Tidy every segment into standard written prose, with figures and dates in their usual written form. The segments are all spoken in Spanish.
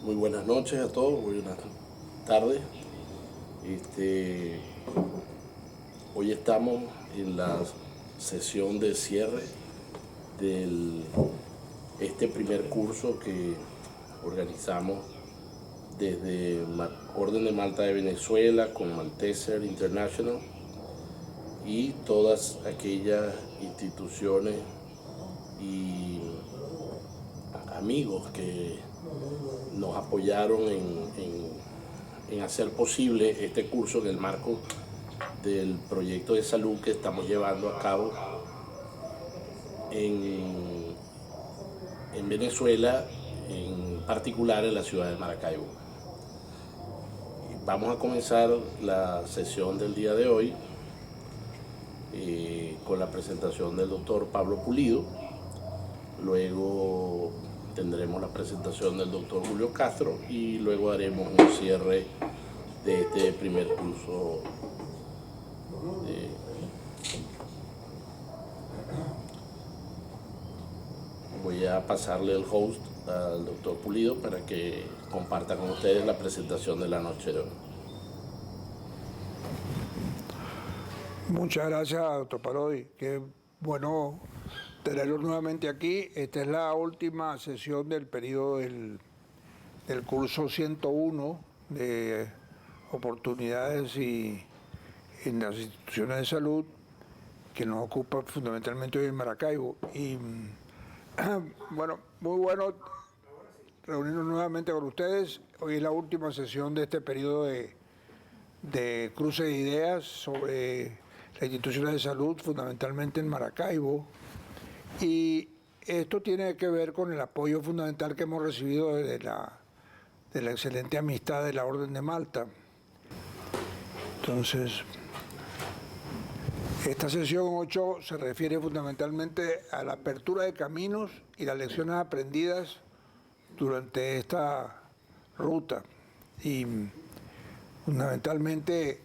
Muy buenas noches a todos, buenas tardes. Este, Hoy estamos en la sesión de cierre de este primer curso que organizamos desde Orden de Malta de Venezuela con Malteser International y todas aquellas instituciones y amigos que nos apoyaron en hacer posible este curso en el marco del proyecto de salud que estamos llevando a cabo en Venezuela, en particular en la ciudad de Maracaibo. Vamos a comenzar la sesión del día de hoy con la presentación del doctor Pablo Pulido. Luego tendremos la presentación del doctor Julio Castro y luego haremos un cierre de este primer curso. Voy a pasarle el host al doctor Pulido para que comparta con ustedes la presentación de la noche de hoy. Muchas gracias, doctor Parodi. Qué bueno tenerlo nuevamente aquí. Esta es la última sesión del periodo del curso 101 de oportunidades en las instituciones de salud que nos ocupa fundamentalmente hoy en Maracaibo. Y bueno, muy bueno reunirnos nuevamente con ustedes. Hoy es la última sesión de este periodo de cruce de ideas sobre las instituciones de salud, fundamentalmente en Maracaibo. Y esto tiene que ver con el apoyo fundamental que hemos recibido de la excelente amistad de la Orden de Malta. Entonces, esta sesión 8 se refiere fundamentalmente a la apertura de caminos y las lecciones aprendidas durante esta ruta. Y fundamentalmente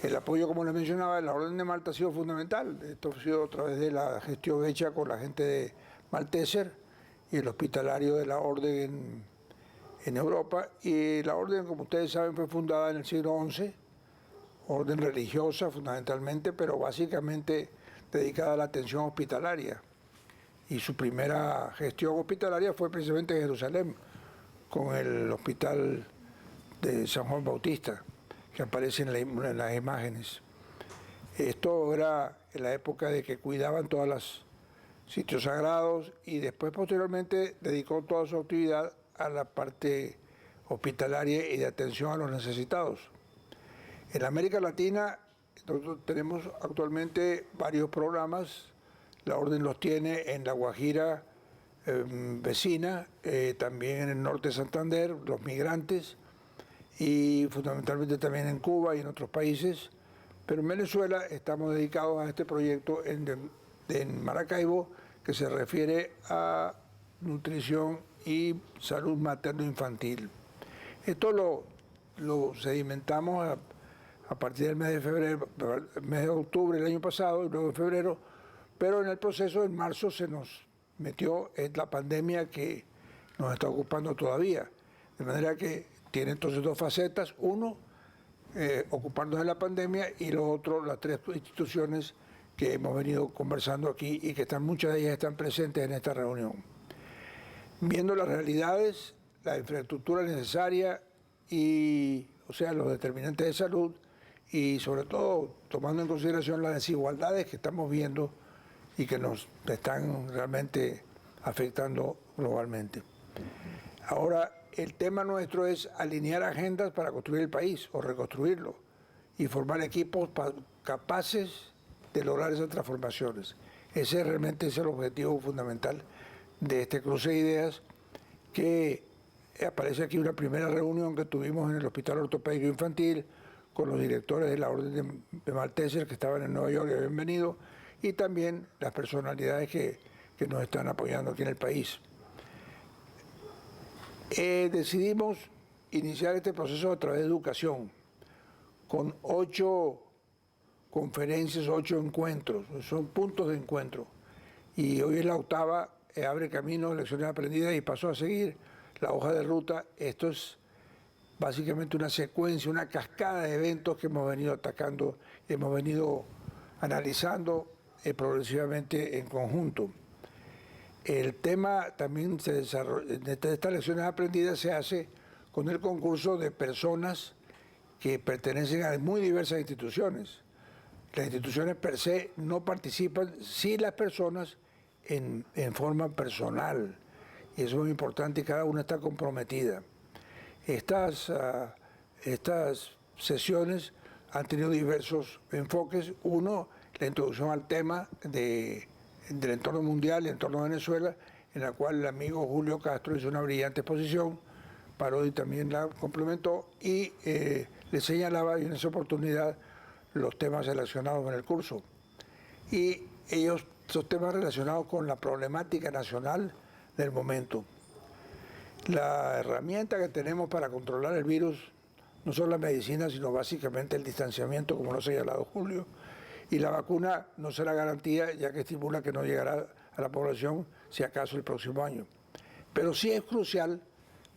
el apoyo, como les mencionaba, de la Orden de Malta ha sido fundamental. Esto ha sido a través de la gestión hecha con la gente de Malteser y el hospitalario de la Orden en Europa. Y la Orden, como ustedes saben, fue fundada en el siglo XI, orden religiosa fundamentalmente, pero básicamente dedicada a la atención hospitalaria. Y su primera gestión hospitalaria fue precisamente en Jerusalén, con el hospital de San Juan Bautista, que aparece en las imágenes. Esto era en la época de que cuidaban todos los sitios sagrados y después posteriormente dedicó toda su actividad a la parte hospitalaria y de atención a los necesitados. En América Latina nosotros tenemos actualmente varios programas. La Orden los tiene en La Guajira vecina, también en el norte de Santander, los migrantes, y fundamentalmente también en Cuba y en otros países. Pero en Venezuela estamos dedicados a este proyecto en Maracaibo, que se refiere a nutrición y salud materno-infantil. Esto lo sedimentamos a partir del mes de febrero, mes de octubre del año pasado y luego de febrero, pero en el proceso en marzo se nos metió la pandemia que nos está ocupando todavía. De manera que tiene entonces dos facetas: uno, ocuparnos de la pandemia, y lo otro, las tres instituciones que hemos venido conversando aquí y que muchas de ellas están presentes en esta reunión. Viendo las realidades, la infraestructura necesaria o sea, los determinantes de salud y sobre todo tomando en consideración las desigualdades que estamos viendo y que nos están realmente afectando globalmente. Ahora, el tema nuestro es alinear agendas para construir el país o reconstruirlo y formar equipos capaces de lograr esas transformaciones. Ese realmente es el objetivo fundamental de este cruce de ideas, que aparece aquí una primera reunión que tuvimos en el Hospital Ortopédico Infantil con los directores de la Orden de Malteser que estaban en Nueva York y habían venido, y también las personalidades que nos están apoyando aquí en el país. Decidimos iniciar este proceso a través de educación, con 8 conferencias, 8 encuentros, son puntos de encuentro. Y hoy es la octava, abre camino, lecciones aprendidas, y pasó a seguir la hoja de ruta. Esto es básicamente una secuencia, una cascada de eventos que hemos venido atacando, hemos venido analizando progresivamente en conjunto. El tema también se desarrolla, de estas lecciones aprendidas se hace con el concurso de personas que pertenecen a muy diversas instituciones. Las instituciones per se no participan, sí las personas en forma personal. Y eso es muy importante y cada una está comprometida. Estas sesiones han tenido diversos enfoques. Uno, la introducción al tema del entorno mundial, el entorno de Venezuela, en la cual el amigo Julio Castro hizo una brillante exposición, Parodi también la complementó y le señalaba en esa oportunidad los temas relacionados con el curso. Y esos temas relacionados con la problemática nacional del momento. La herramienta que tenemos para controlar el virus no solo la medicina, sino básicamente el distanciamiento, como lo ha señalado Julio, y la vacuna no será garantía, ya que estimula que no llegará a la población, si acaso, el próximo año. Pero sí es crucial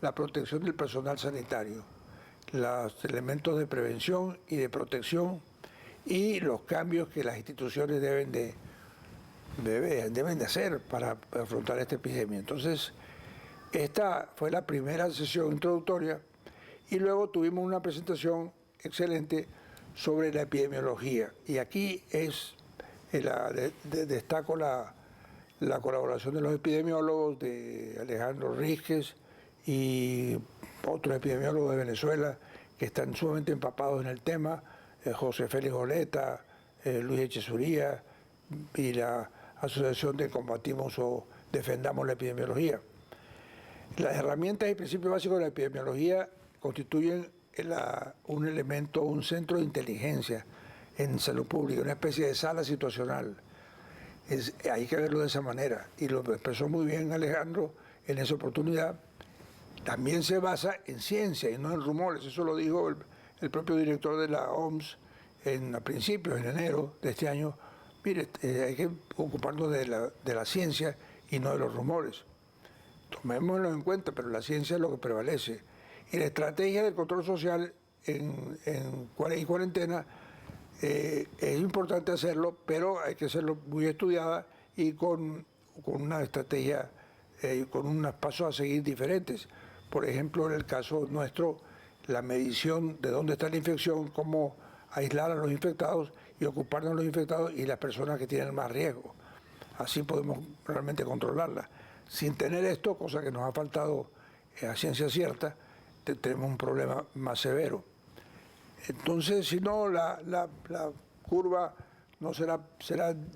la protección del personal sanitario, los elementos de prevención y de protección y los cambios que las instituciones deben de hacer para afrontar esta epidemia. Entonces, esta fue la primera sesión introductoria y luego tuvimos una presentación excelente sobre la epidemiología. Y aquí destaco la colaboración de los epidemiólogos, de Alejandro Rísquez y otros epidemiólogos de Venezuela que están sumamente empapados en el tema, José Félix Oleta, Luis Echezuría y la Asociación de Combatimos o Defendamos la Epidemiología. Las herramientas y principios básicos de la epidemiología constituyen un elemento, un centro de inteligencia en salud pública, una especie de sala situacional. Hay que verlo de esa manera, y lo expresó muy bien Alejandro en esa oportunidad. También se basa en ciencia y no en rumores, eso lo dijo el propio director de la OMS a principios, en enero de este año. Mire, hay que ocuparnos de la ciencia y no de los rumores. Tomémoslo en cuenta, pero la ciencia es lo que prevalece. Y la estrategia del control social en cuarentena es importante hacerlo, pero hay que hacerlo muy estudiada y con una estrategia, con unos pasos a seguir diferentes. Por ejemplo, en el caso nuestro, la medición de dónde está la infección, cómo aislar a los infectados y ocuparnos de los infectados y las personas que tienen más riesgo. Así podemos realmente controlarla. Sin tener esto, cosa que nos ha faltado a ciencia cierta, tenemos un problema más severo. Entonces, si no, la curva no será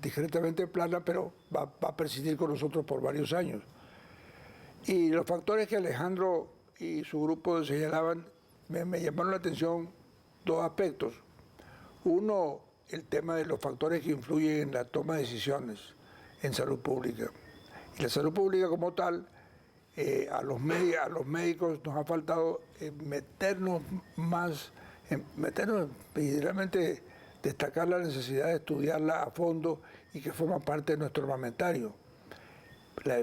discretamente plana, pero va a persistir con nosotros por varios años. Y los factores que Alejandro y su grupo señalaban, me llamaron la atención dos aspectos. Uno, el tema de los factores que influyen en la toma de decisiones en salud pública. Y la salud pública como tal, a los médicos nos ha faltado meternos y realmente destacar la necesidad de estudiarla a fondo y que forma parte de nuestro armamentario.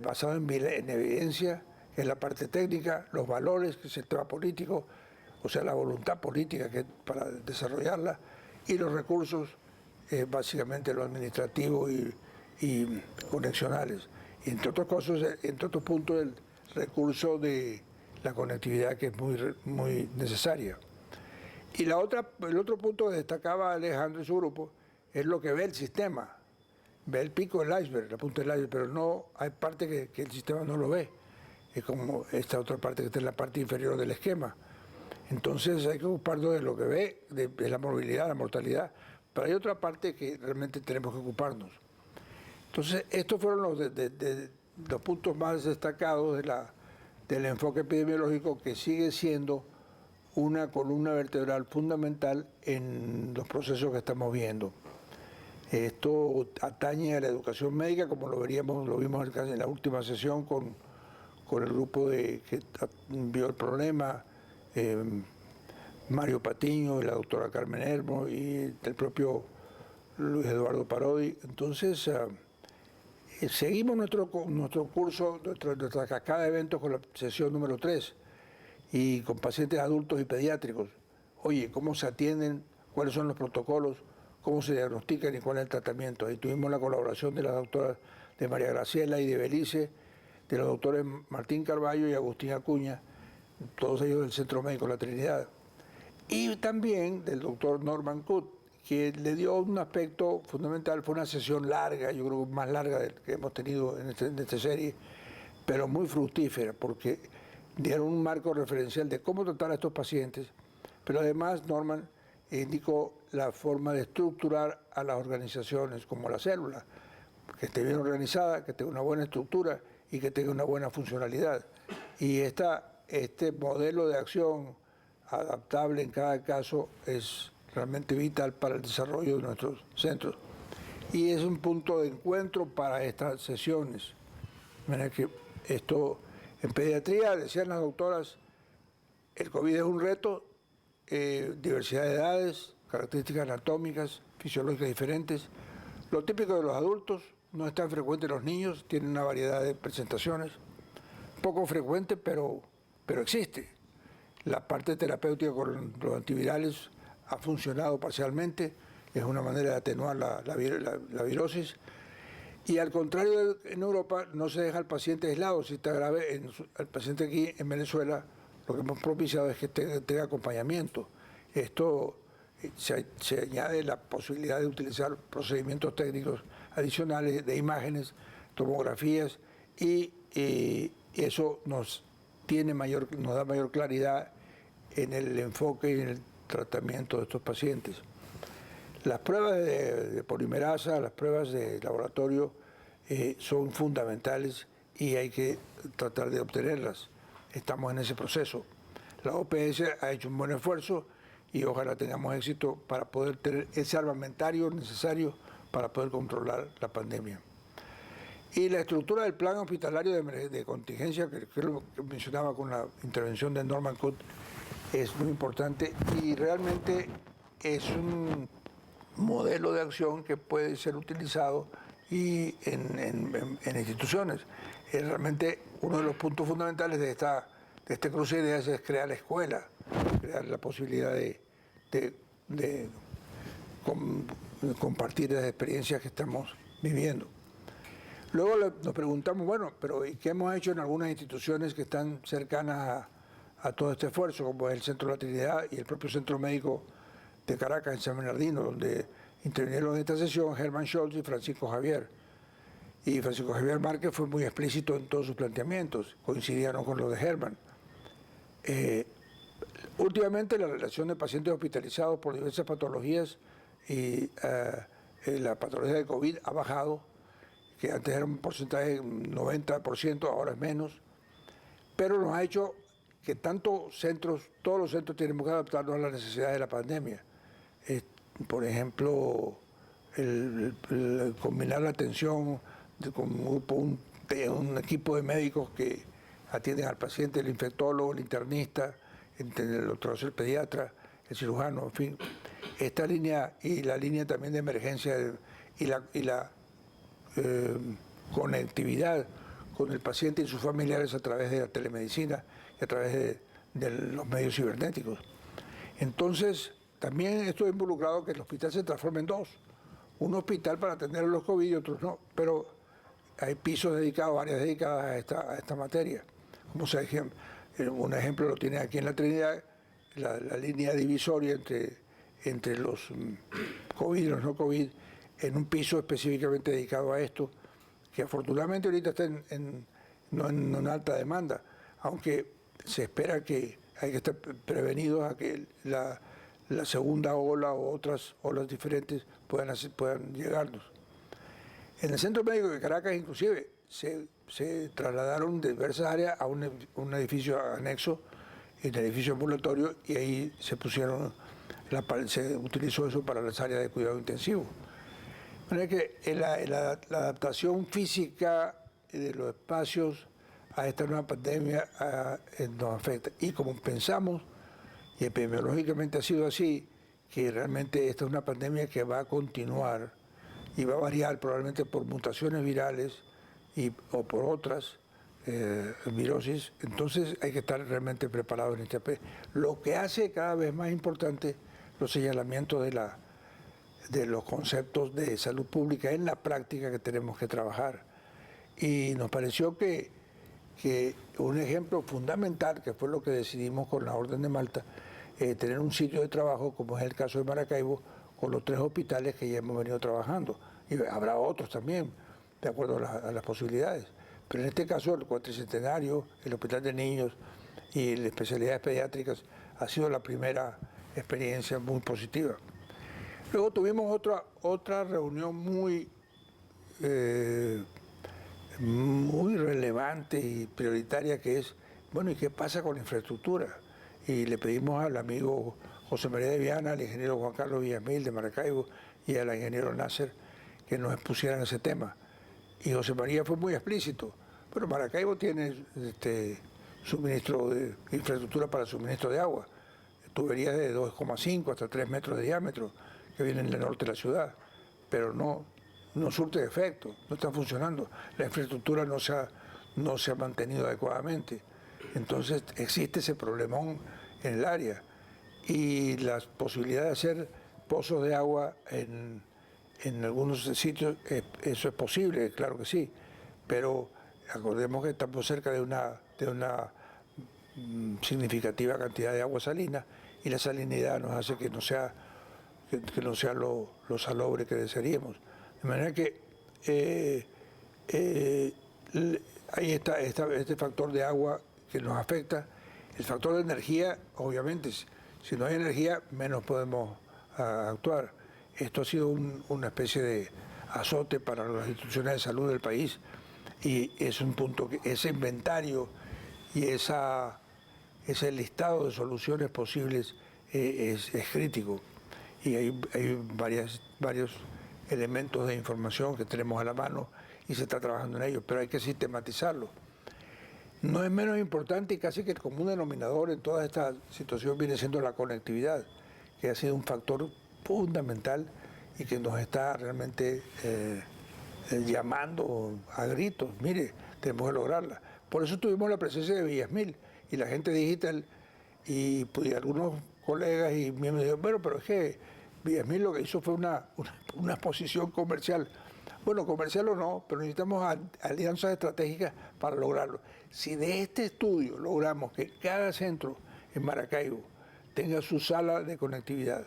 Basado en evidencia, que es la parte técnica, los valores, que es el tema político, o sea, la voluntad política que para desarrollarla, y los recursos, básicamente lo administrativo y conexionales. Y entre otras cosas, entre otros puntos, el recurso de la conectividad, que es muy necesaria. Y el otro punto que destacaba Alejandro y su grupo es lo que ve el sistema. Ve el pico del iceberg, la punta del iceberg, pero no hay parte que el sistema no lo ve. Es como esta otra parte que está en la parte inferior del esquema. Entonces hay que ocuparnos de lo que ve, de la movilidad, la mortalidad, pero hay otra parte que realmente tenemos que ocuparnos. Entonces, estos fueron los puntos más destacados del enfoque epidemiológico, que sigue siendo una columna vertebral fundamental en los procesos que estamos viendo. Esto atañe a la educación médica, como lo vimos en la última sesión con el grupo que vio el problema, Mario Patiño, la doctora Carmen Hermo y el propio Luis Eduardo Parodi. Entonces, Seguimos nuestro curso, nuestra cascada de eventos con la sesión número 3 y con pacientes adultos y pediátricos. Oye, ¿cómo se atienden? ¿Cuáles son los protocolos? ¿Cómo se diagnostican y cuál es el tratamiento? Ahí tuvimos la colaboración de las doctoras de María Graciela y de Belice, de los doctores Martín Carballo y Agustín Acuña, todos ellos del Centro Médico La Trinidad. Y también del doctor Norman Kut, que le dio un aspecto fundamental. Fue una sesión larga, yo creo más larga de que hemos tenido en esta serie, pero muy fructífera, porque dieron un marco referencial de cómo tratar a estos pacientes, pero además Norman indicó la forma de estructurar a las organizaciones como la célula, que esté bien organizada, que tenga una buena estructura y que tenga una buena funcionalidad. Y este modelo de acción adaptable en cada caso es realmente vital para el desarrollo de nuestros centros. Y es un punto de encuentro para estas sesiones. Mira que esto, en pediatría, decían las doctoras, el COVID es un reto, diversidad de edades, características anatómicas, fisiológicas diferentes. Lo típico de los adultos no es tan frecuente en los niños, tienen una variedad de presentaciones, poco frecuente, pero existe. La parte terapéutica con los antivirales ha funcionado parcialmente, es una manera de atenuar la virosis. Y al contrario, en Europa no se deja al paciente aislado. Si está grave, el paciente aquí en Venezuela, lo que hemos propiciado es que tenga acompañamiento. Esto se añade la posibilidad de utilizar procedimientos técnicos adicionales de imágenes, tomografías, y eso nos da mayor claridad en el enfoque y en el tratamiento de estos pacientes. Las pruebas de polimerasa, las pruebas de laboratorio son fundamentales y hay que tratar de obtenerlas. Estamos en ese proceso. La OPS ha hecho un buen esfuerzo y ojalá tengamos éxito para poder tener ese armamentario necesario para poder controlar la pandemia. Y la estructura del plan hospitalario de contingencia, que es lo que mencionaba con la intervención de Norman Kut, es muy importante y realmente es un modelo de acción que puede ser utilizado y en instituciones. Es realmente uno de los puntos fundamentales de este cruce de ideas es crear la escuela, crear la posibilidad de compartir las experiencias que estamos viviendo. Luego nos preguntamos, bueno, pero ¿y qué hemos hecho en algunas instituciones que están cercanas a todo este esfuerzo, como es el Centro de la Trinidad y el propio Centro Médico de Caracas, en San Bernardino, donde intervinieron en esta sesión Herman Scholz y Francisco Javier? Y Francisco Javier Márquez fue muy explícito en todos sus planteamientos, coincidieron con los de Herman. Últimamente la relación de pacientes hospitalizados por diversas patologías y la patología de COVID ha bajado, que antes era un porcentaje 90%, ahora es menos, pero nos ha hecho que todos los centros tenemos que adaptarnos a las necesidades de la pandemia. Por ejemplo, el combinar la atención con un equipo de médicos que atienden al paciente, el infectólogo, el internista, el doctor, el pediatra, el cirujano, en fin. Esta línea y la línea también de emergencia y la conectividad con el paciente y sus familiares a través de la telemedicina y a través de los medios cibernéticos. Entonces, también esto ha involucrado que el hospital se transforme en dos. Un hospital para atender a los COVID y otros no, pero hay pisos dedicados, áreas dedicadas a esta materia. Como un ejemplo lo tiene aquí en La Trinidad, la línea divisoria entre los COVID y los no COVID, en un piso específicamente dedicado a esto, que afortunadamente ahorita está no en alta demanda, aunque se espera que hay que estar prevenidos a que la segunda ola o otras olas diferentes puedan llegarnos. En el Centro Médico de Caracas, inclusive, se trasladaron diversas áreas a un edificio anexo, el edificio ambulatorio, y ahí se utilizó eso para las áreas de cuidado intensivo. De manera que la adaptación física de los espacios a esta nueva pandemia nos afecta. Y como pensamos, y epidemiológicamente ha sido así, que realmente esta es una pandemia que va a continuar y va a variar probablemente por mutaciones virales o por otras virosis, entonces hay que estar realmente preparado en este aspecto. Lo que hace cada vez más importante los señalamientos de los conceptos de salud pública en la práctica que tenemos que trabajar. Y nos pareció que un ejemplo fundamental, que fue lo que decidimos con la Orden de Malta, tener un sitio de trabajo, como es el caso de Maracaibo, con los 3 hospitales que ya hemos venido trabajando. Y habrá otros también, de acuerdo a las posibilidades. Pero en este caso, el Cuatricentenario, el Hospital de Niños y las especialidades pediátricas ha sido la primera experiencia muy positiva. Luego tuvimos otra reunión muy relevante y prioritaria, que es, bueno, ¿y qué pasa con la infraestructura? Y le pedimos al amigo José María de Viana, al ingeniero Juan Carlos Villamil de Maracaibo y al ingeniero Nasser que nos expusieran ese tema. Y José María fue muy explícito. Pero Maracaibo tiene suministro de infraestructura para suministro de agua, tuberías de 2,5 hasta 3 metros de diámetro que vienen del norte de la ciudad, pero no surte efecto, no está funcionando. La infraestructura no se ha mantenido adecuadamente. Entonces existe ese problemón en el área. Y la posibilidad de hacer pozos de agua en algunos sitios, eso es posible, claro que sí, pero acordemos que estamos cerca de una significativa cantidad de agua salina, y la salinidad nos hace que no sea lo salobre que desearíamos. De manera que ahí está este factor de agua que nos afecta. El factor de energía, obviamente, si no hay energía, menos podemos actuar. Esto ha sido una especie de azote para las instituciones de salud del país, y es un punto que ese inventario y ese listado de soluciones posibles es crítico. Y hay varios elementos de información que tenemos a la mano y se está trabajando en ellos, pero hay que sistematizarlo. No es menos importante, y casi que el común denominador en toda esta situación viene siendo la conectividad, que ha sido un factor fundamental y que nos está realmente llamando a gritos. Mire, tenemos que lograrla. Por eso tuvimos la presencia de Villasmil y la gente digital, y algunos colegas y miembros dijeron, bueno, pero es que Villasmil lo que hizo fue una exposición comercial. Bueno, comercial o no, pero necesitamos alianzas estratégicas para lograrlo. Si de este estudio logramos que cada centro en Maracaibo tenga su sala de conectividad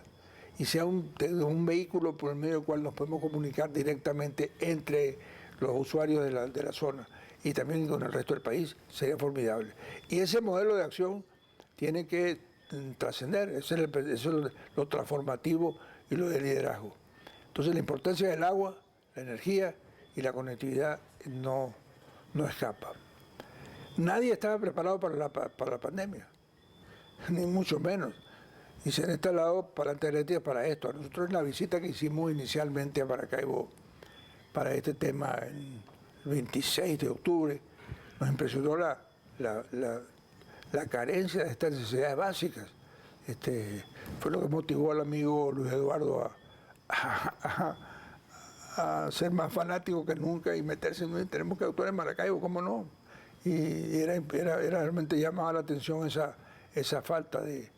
y sea un vehículo por el medio del cual nos podemos comunicar directamente entre los usuarios de la zona y también con el resto del país, sería formidable. Y ese modelo de acción tiene que trascender, eso es lo transformativo y lo de liderazgo. Entonces la importancia del agua, la energía y la conectividad no escapa. Nadie estaba preparado para la pandemia, ni mucho menos. Y se han instalado palantes para esto. A nosotros, en la visita que hicimos inicialmente a Maracaibo para este tema el 26 de octubre, nos impresionó la carencia de estas necesidades básicas. Fue lo que motivó al amigo Luis Eduardo a ser más fanático que nunca y meterse en tenemos que actuar en Maracaibo, ¿cómo no? Y era realmente llamaba la atención esa falta de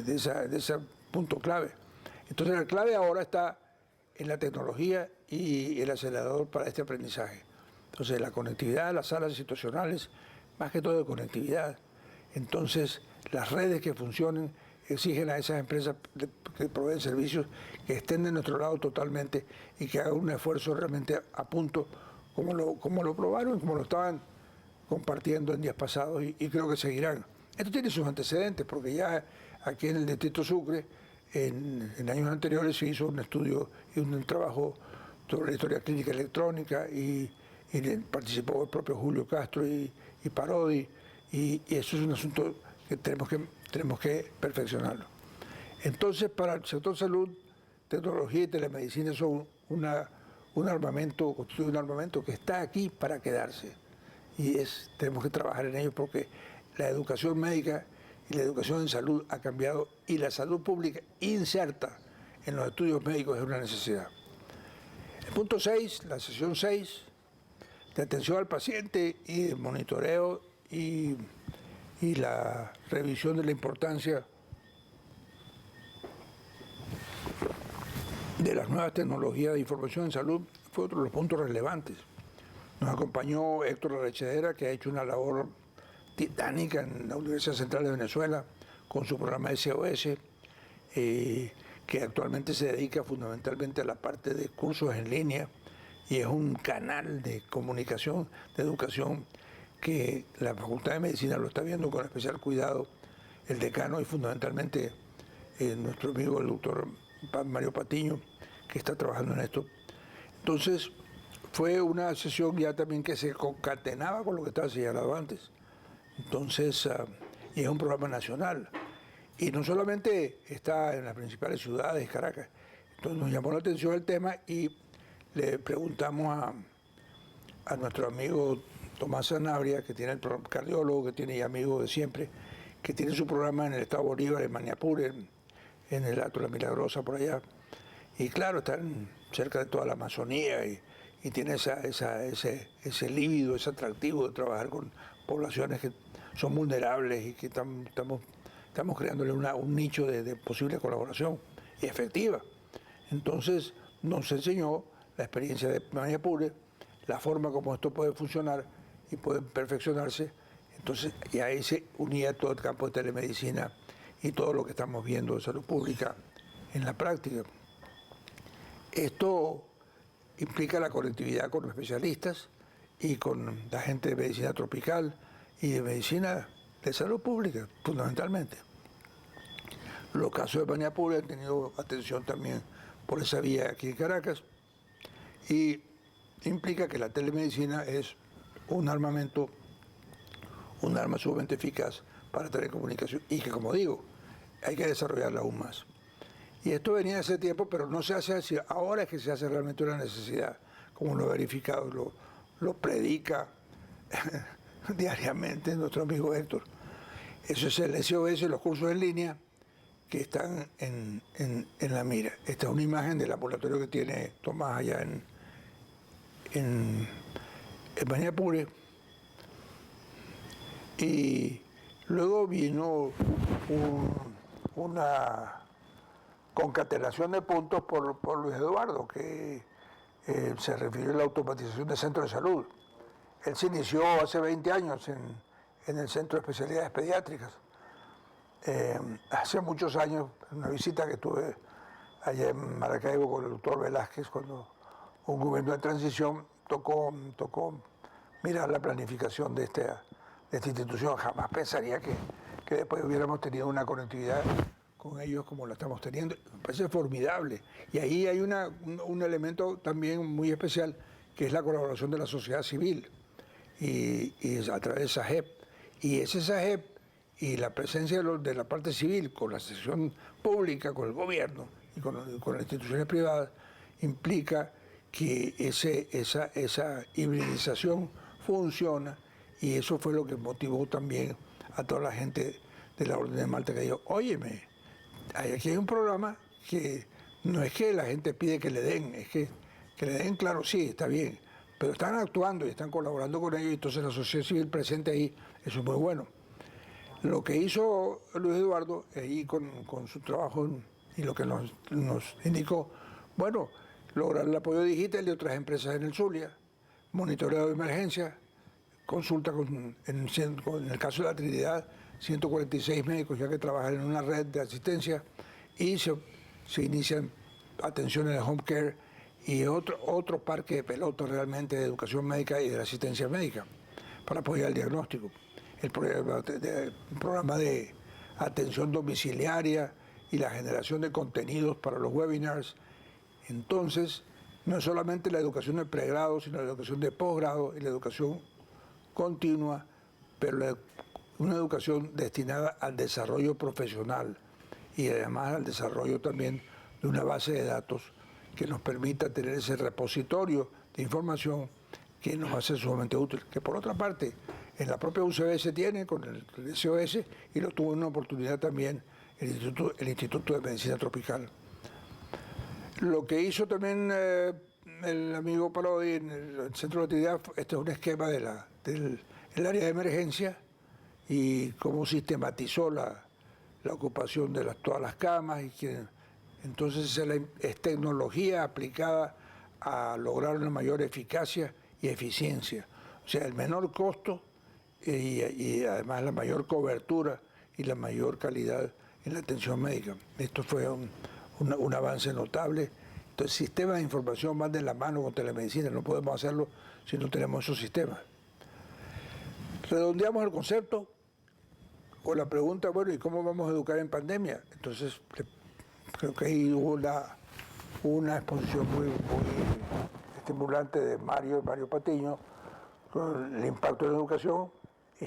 ese punto clave. Entonces la clave ahora está en la tecnología y el acelerador para este aprendizaje. Entonces la conectividad, las salas situacionales, más que todo de conectividad. Entonces las redes que funcionen exigen a esas empresas que proveen servicios que estén de nuestro lado totalmente y que hagan un esfuerzo realmente a punto, como lo probaron, como lo estaban compartiendo en días pasados, y creo que seguirán. Esto tiene sus antecedentes, porque ya aquí en el Distrito Sucre, en años anteriores se hizo un estudio y un trabajo sobre la historia clínica electrónica, y participó el propio Julio Castro y Parodi, y eso es un asunto que tenemos que perfeccionarlo. Entonces, para el sector salud, tecnología y telemedicina son un armamento, constituye un armamento que está aquí para quedarse, y tenemos que trabajar en ello, porque la educación médica y la educación en salud ha cambiado, y la salud pública inserta en los estudios médicos es una necesidad. El punto 6, la sesión 6, de atención al paciente y de monitoreo y la revisión de la importancia de las nuevas tecnologías de información en salud fue otro de los puntos relevantes. Nos acompañó Héctor Arrechedera, que ha hecho una labor titánica en la Universidad Central de Venezuela con su programa SOS, que actualmente se dedica fundamentalmente a la parte de cursos en línea y es un canal de comunicación, de educación, que la Facultad de Medicina lo está viendo con especial cuidado, el decano y fundamentalmente nuestro amigo el doctor Mario Patiño, que está trabajando en esto. Entonces, fue una sesión ya también que se concatenaba con lo que estaba señalado antes. Entonces, y es un programa nacional. Y no solamente está en las principales ciudades, Caracas. Entonces nos llamó la atención el tema y le preguntamos a nuestro amigo Tomás Sanabria, que tiene el cardiólogo, que tiene y amigo de siempre, que tiene su programa en el estado Bolívar, en Maniapure, en el Alto de la Milagrosa, por allá. Y claro, están cerca de toda la Amazonía y tiene ese líbido, ese atractivo de trabajar con poblaciones que son vulnerables y que estamos creándole un nicho de posible colaboración y efectiva. Entonces nos enseñó la experiencia de Maniapure, la forma como esto puede funcionar y puede perfeccionarse. Entonces, y ahí se unía todo el campo de telemedicina y todo lo que estamos viendo de salud pública en la práctica. Esto implica la conectividad con los especialistas y con la gente de medicina tropical y de medicina de salud pública, fundamentalmente. Los casos de Maniapure han tenido atención también por esa vía aquí en Caracas y implica que la telemedicina es un armamento, un arma sumamente eficaz para telecomunicación y que, como digo, hay que desarrollarla aún más. Y esto venía hace tiempo, pero no se hace así. Ahora es que se hace realmente una necesidad, como lo ha verificado, lo predica diariamente nuestro amigo Héctor. Eso es el SOS, los cursos en línea que están en la mira. Esta es una imagen del ambulatorio que tiene Tomás allá en Maniapure. Y luego vino una concatenación de puntos por Luis Eduardo, que se refirió a la automatización del centro de salud. Él se inició hace 20 años en el Centro de Especialidades Pediátricas. Hace muchos años, en una visita que tuve allá en Maracaibo con el doctor Velázquez, cuando un gobierno de transición tocó mirar la planificación de esta institución. Jamás pensaría que después hubiéramos tenido una conectividad con ellos como la estamos teniendo. Me parece formidable. Y ahí hay un elemento también muy especial, que es la colaboración de la sociedad civil y a través de SAGEP. Y ese SAGEP y la presencia de la parte civil con la sección pública, con el gobierno y con las instituciones privadas, implica que esa hibridización funciona, y eso fue lo que motivó también a toda la gente de la Orden de Malta, que dijo: óyeme, aquí hay un programa que no es que la gente pide que le den, es que le den, claro, sí, está bien, pero están actuando y están colaborando con ellos, y entonces la sociedad civil presente ahí, eso es muy bueno. Lo que hizo Luis Eduardo ahí con su trabajo y lo que nos indicó, bueno, lograr el apoyo digital de otras empresas en el Zulia, monitoreo de emergencia, consulta en el caso de la Trinidad, 146 médicos ya que trabajan en una red de asistencia, y se inician atenciones de home care y otro parque de pelota realmente de educación médica y de asistencia médica para apoyar el diagnóstico. El programa de atención domiciliaria y la generación de contenidos para los webinars. Entonces, no es solamente la educación de pregrado, sino la educación de posgrado y la educación continua, pero una educación destinada al desarrollo profesional y además al desarrollo también de una base de datos que nos permita tener ese repositorio de información que nos va a ser sumamente útil. Que por otra parte, en la propia UCB se tiene con el SOS, y lo tuvo en una oportunidad también el Instituto de Medicina Tropical. Lo que hizo también el amigo Parodi en el centro de actividad, este es un esquema del el área de emergencia y cómo sistematizó la ocupación de todas las camas. Entonces es tecnología aplicada a lograr una mayor eficacia y eficiencia. O sea, el menor costo y además la mayor cobertura y la mayor calidad en la atención médica. Esto fue un avance notable. Entonces, sistemas de información van de la mano con telemedicina. No podemos hacerlo si no tenemos esos sistemas. Redondeamos el concepto con la pregunta, bueno, ¿y cómo vamos a educar en pandemia? Entonces, creo que ahí hubo una exposición muy estimulante de Mario Patiño con el impacto de la educación y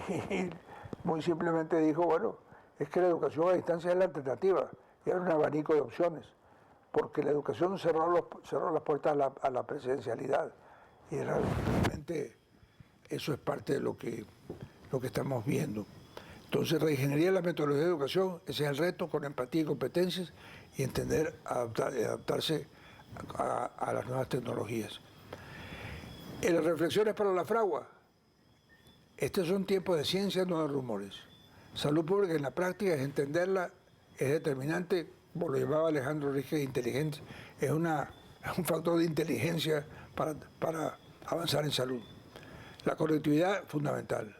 muy simplemente dijo, bueno, es que la educación a distancia es la alternativa y era un abanico de opciones, porque la educación cerró las puertas a la presencialidad y realmente eso es parte de lo que estamos viendo. Entonces, reingeniería de la metodología de educación, ese es el reto, con empatía y competencias, y entender, adaptarse a las nuevas tecnologías. En las reflexiones para la fragua, estos son tiempos de ciencia, no de rumores. Salud pública en la práctica es entenderla, es determinante, como lo llamaba Alejandro Ríquez, inteligente, es un factor de inteligencia para avanzar en salud. La conectividad, fundamental.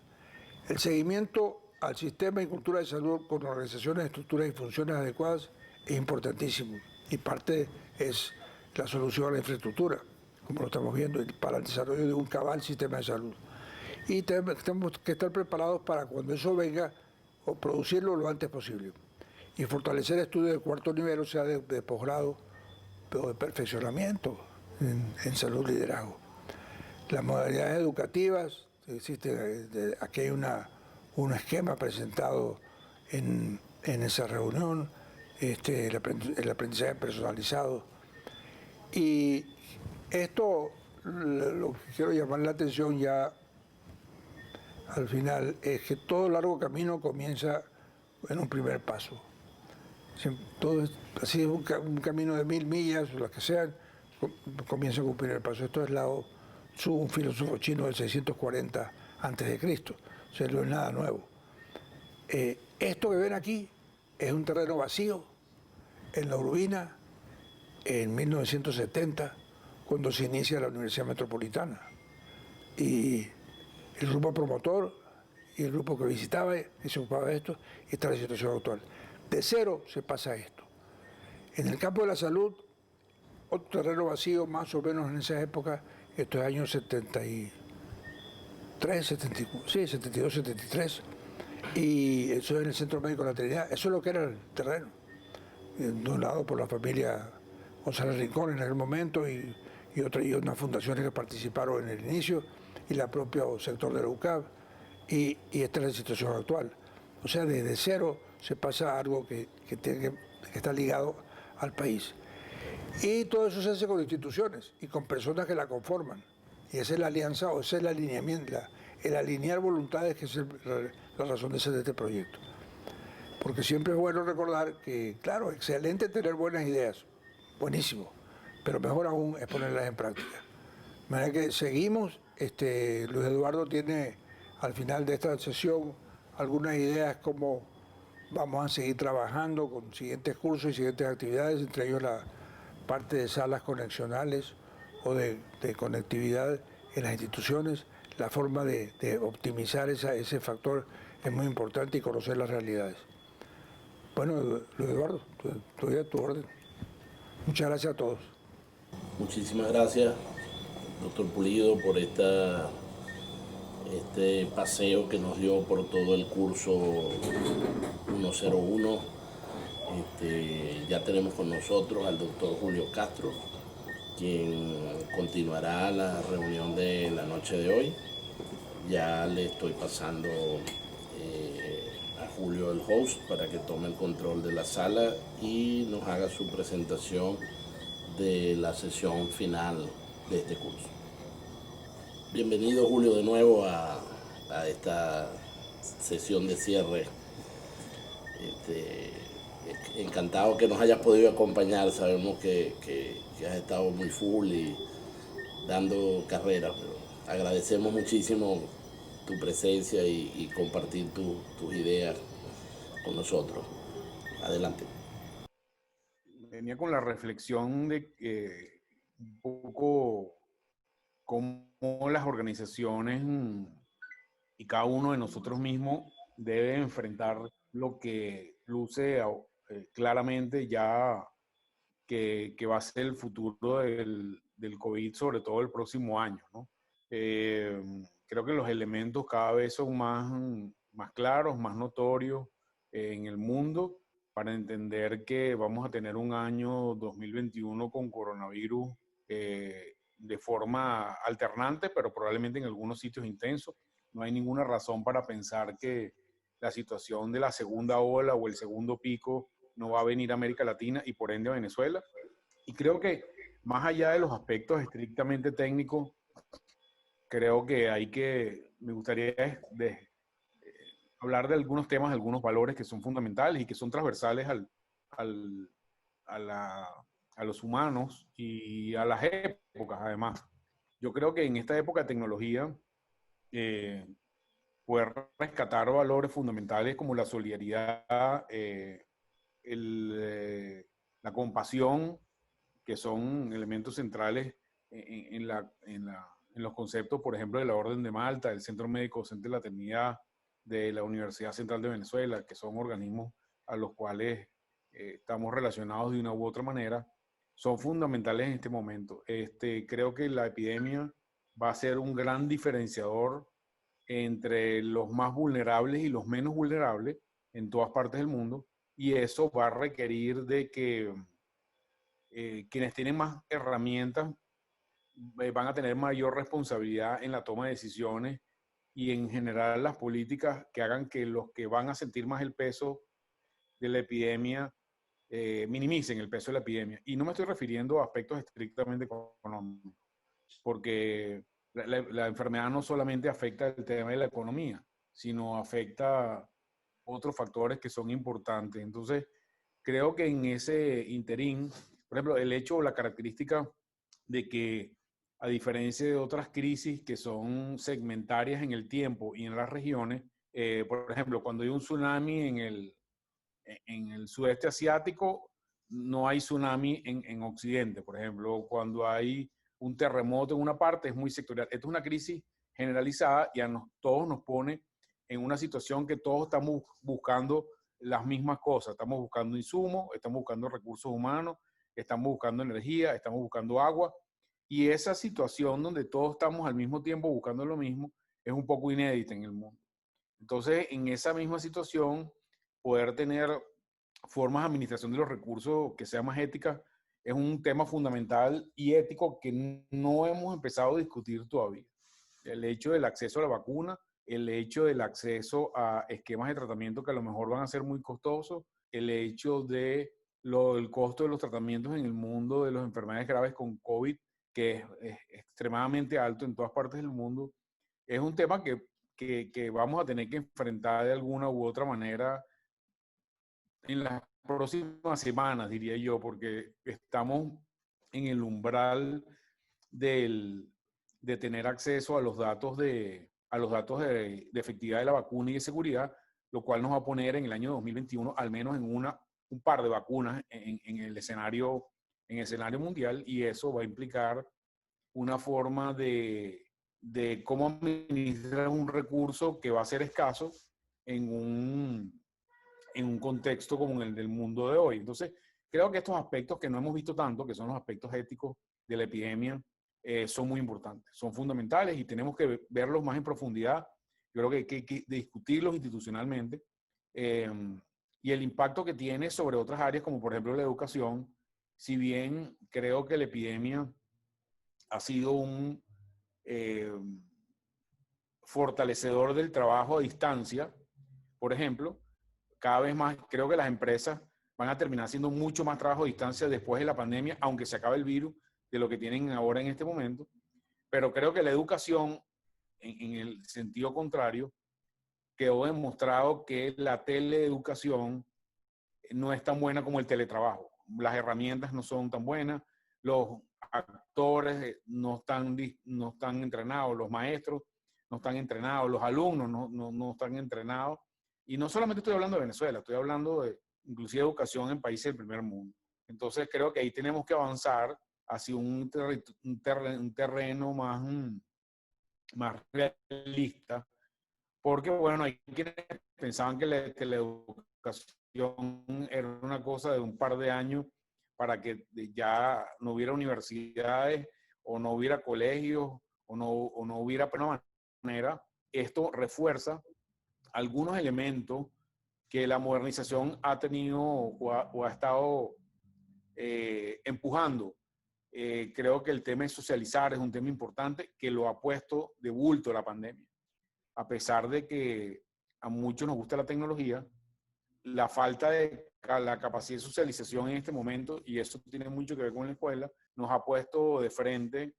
El seguimiento al sistema y cultura de salud con organizaciones, estructuras y funciones adecuadas es importantísimo. Y parte es la solución a la infraestructura, como lo estamos viendo, para el desarrollo de un cabal sistema de salud. Y tenemos que estar preparados para cuando eso venga, o producirlo lo antes posible. Y fortalecer estudios de cuarto nivel, o sea, de posgrado, pero de perfeccionamiento en salud y liderazgo. Las modalidades educativas, aquí hay un esquema presentado en esa reunión, el aprendizaje personalizado. Y esto, lo que quiero llamar la atención ya al final, es que todo largo camino comienza en un primer paso. Todo así es un camino de 1000 millas, o las que sean, comienza con un primer paso. Esto es Lao Tzu, un filósofo chino del 640 a.C. O sea, no es nada nuevo. Esto que ven aquí es un terreno vacío en La Urbina en 1970, cuando se inicia la Universidad Metropolitana. Y el grupo promotor y el grupo que visitaba y se ocupaba de esto, y está la situación actual. De cero se pasa a esto. En el campo de la salud, otro terreno vacío más o menos en esa época, estos años 73, 74, sí, 72, 73, y eso es en el Centro Médico de la Trinidad. Eso es lo que era el terreno, donado por la familia González Rincón en aquel momento y unas fundaciones que participaron en el inicio y el propio sector de la UCAB, y esta es la situación actual. O sea, desde cero se pasa a algo que está ligado al país. Y todo eso se hace con instituciones y con personas que la conforman. Y esa es la alianza, o ese es el alineamiento, el alinear voluntades, que es la razón de ser de este proyecto. Porque siempre es bueno recordar que, claro, excelente tener buenas ideas, buenísimo, pero mejor aún es ponerlas en práctica. De manera que seguimos, Luis Eduardo tiene al final de esta sesión algunas ideas como vamos a seguir trabajando con siguientes cursos y siguientes actividades, entre ellos la parte de salas conexionales o de conectividad en las instituciones. La forma de optimizar ese factor es muy importante, y conocer las realidades. Bueno, Luis Eduardo, estoy a tu orden. Muchas gracias a todos. Muchísimas gracias, doctor Pulido, por este paseo que nos dio por todo el curso 101. Ya tenemos con nosotros al doctor Julio Castro, quien continuará la reunión de la noche de hoy. Ya le estoy pasando a Julio el host para que tome el control de la sala y nos haga su presentación de la sesión final de este curso. Bienvenido, Julio, de nuevo a esta sesión de cierre. Encantado que nos hayas podido acompañar. Sabemos que has estado muy full y dando carrera, pero agradecemos muchísimo tu presencia y compartir tus ideas con nosotros. Adelante. Venía con la reflexión de que un poco cómo las organizaciones y cada uno de nosotros mismos debe enfrentar lo que luce claramente ya que va a ser el futuro del COVID, sobre todo el próximo año, ¿no? Creo que los elementos cada vez son más claros, más notorios en el mundo para entender que vamos a tener un año 2021 con coronavirus de forma alternante, pero probablemente en algunos sitios intensos. No hay ninguna razón para pensar que la situación de la segunda ola o el segundo pico no va a venir a América Latina y por ende a Venezuela. Y creo que más allá de los aspectos estrictamente técnicos, creo que me gustaría hablar de algunos temas, algunos valores que son fundamentales y que son transversales al, a, la, a los humanos y a las épocas, además. Yo creo que en esta época de tecnología, poder rescatar valores fundamentales como la solidaridad, la compasión, que son elementos centrales en los conceptos, por ejemplo, de la Orden de Malta, del Centro Médico Docente de la Eternidad, de la Universidad Central de Venezuela, que son organismos a los cuales estamos relacionados de una u otra manera, son fundamentales en este momento. Creo que la epidemia va a ser un gran diferenciador entre los más vulnerables y los menos vulnerables en todas partes del mundo, y eso va a requerir de que quienes tienen más herramientas van a tener mayor responsabilidad en la toma de decisiones y en general las políticas que hagan que los que van a sentir más el peso de la epidemia minimicen el peso de la epidemia. Y no me estoy refiriendo a aspectos estrictamente económicos, porque la enfermedad no solamente afecta el tema de la economía, sino afecta otros factores que son importantes. Entonces, creo que en ese interín, por ejemplo, el hecho o la característica de que, a diferencia de otras crisis que son segmentarias en el tiempo y en las regiones, por ejemplo, cuando hay un tsunami en el sudeste asiático, no hay tsunami en Occidente. Por ejemplo, cuando hay un terremoto en una parte, es muy sectorial. Esta es una crisis generalizada y todos nos pone en una situación que todos estamos buscando las mismas cosas. Estamos buscando insumos, estamos buscando recursos humanos, estamos buscando energía, estamos buscando agua. Y esa situación donde todos estamos al mismo tiempo buscando lo mismo es un poco inédita en el mundo. Entonces, en esa misma situación, poder tener formas de administración de los recursos que sean más éticas es un tema fundamental y ético que no hemos empezado a discutir todavía. El hecho del acceso a la vacuna, el hecho del acceso a esquemas de tratamiento que a lo mejor van a ser muy costosos, el hecho del costo de los tratamientos en el mundo de las enfermedades graves con COVID, que es extremadamente alto en todas partes del mundo, es un tema que vamos a tener que enfrentar de alguna u otra manera en las próximas semanas, diría yo, porque estamos en el umbral de tener acceso a los datos de efectividad de la vacuna y de seguridad, lo cual nos va a poner en el año 2021 al menos en un par de vacunas en el escenario mundial, y eso va a implicar una forma de cómo administrar un recurso que va a ser escaso en un contexto como el del mundo de hoy. Entonces, creo que estos aspectos que no hemos visto tanto, que son los aspectos éticos de la epidemia, son muy importantes, son fundamentales y tenemos que verlos más en profundidad. Yo creo que hay que discutirlos institucionalmente, y el impacto que tiene sobre otras áreas, como por ejemplo la educación. Si bien creo que la epidemia ha sido un fortalecedor del trabajo a distancia, por ejemplo, cada vez más creo que las empresas van a terminar haciendo mucho más trabajo a distancia después de la pandemia, aunque se acabe el virus, de lo que tienen ahora en este momento. Pero creo que la educación, en el sentido contrario, quedó demostrado que la teleeducación no es tan buena como el teletrabajo. Las herramientas no son tan buenas, los actores no están entrenados, los maestros no están entrenados, los alumnos no están entrenados. Y no solamente estoy hablando de Venezuela, estoy hablando de inclusive educación en países del primer mundo. Entonces creo que ahí tenemos que avanzar hacia un terreno más realista, porque bueno, hay quienes pensaban que la educación era una cosa de un par de años para que ya no hubiera universidades o no hubiera colegios o no hubiera de alguna manera. Esto refuerza algunos elementos que la modernización ha tenido o ha estado empujando. Creo que el tema de socializar es un tema importante que lo ha puesto de bulto la pandemia. A pesar de que a muchos nos gusta la tecnología, la falta de la capacidad de socialización en este momento, y eso tiene mucho que ver con la escuela, nos ha puesto de frente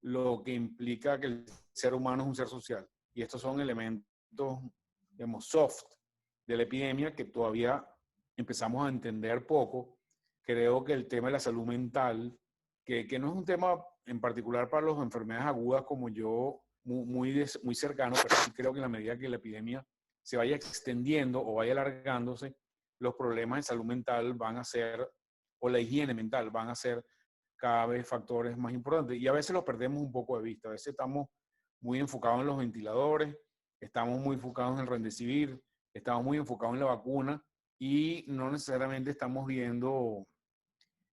lo que implica que el ser humano es un ser social. Y estos son elementos, digamos, soft de la epidemia que todavía empezamos a entender poco. Creo que el tema de la salud mental, que no es un tema en particular para las enfermedades agudas como yo, muy cercano, pero sí creo que en la medida que la epidemia se vaya extendiendo o vaya alargándose, los problemas de salud mental van a ser, o la higiene mental van a ser cada vez factores más importantes. Y a veces los perdemos un poco de vista. A veces estamos muy enfocados en los ventiladores, estamos muy enfocados en el remdesivir, estamos muy enfocados en la vacuna y no necesariamente estamos viendo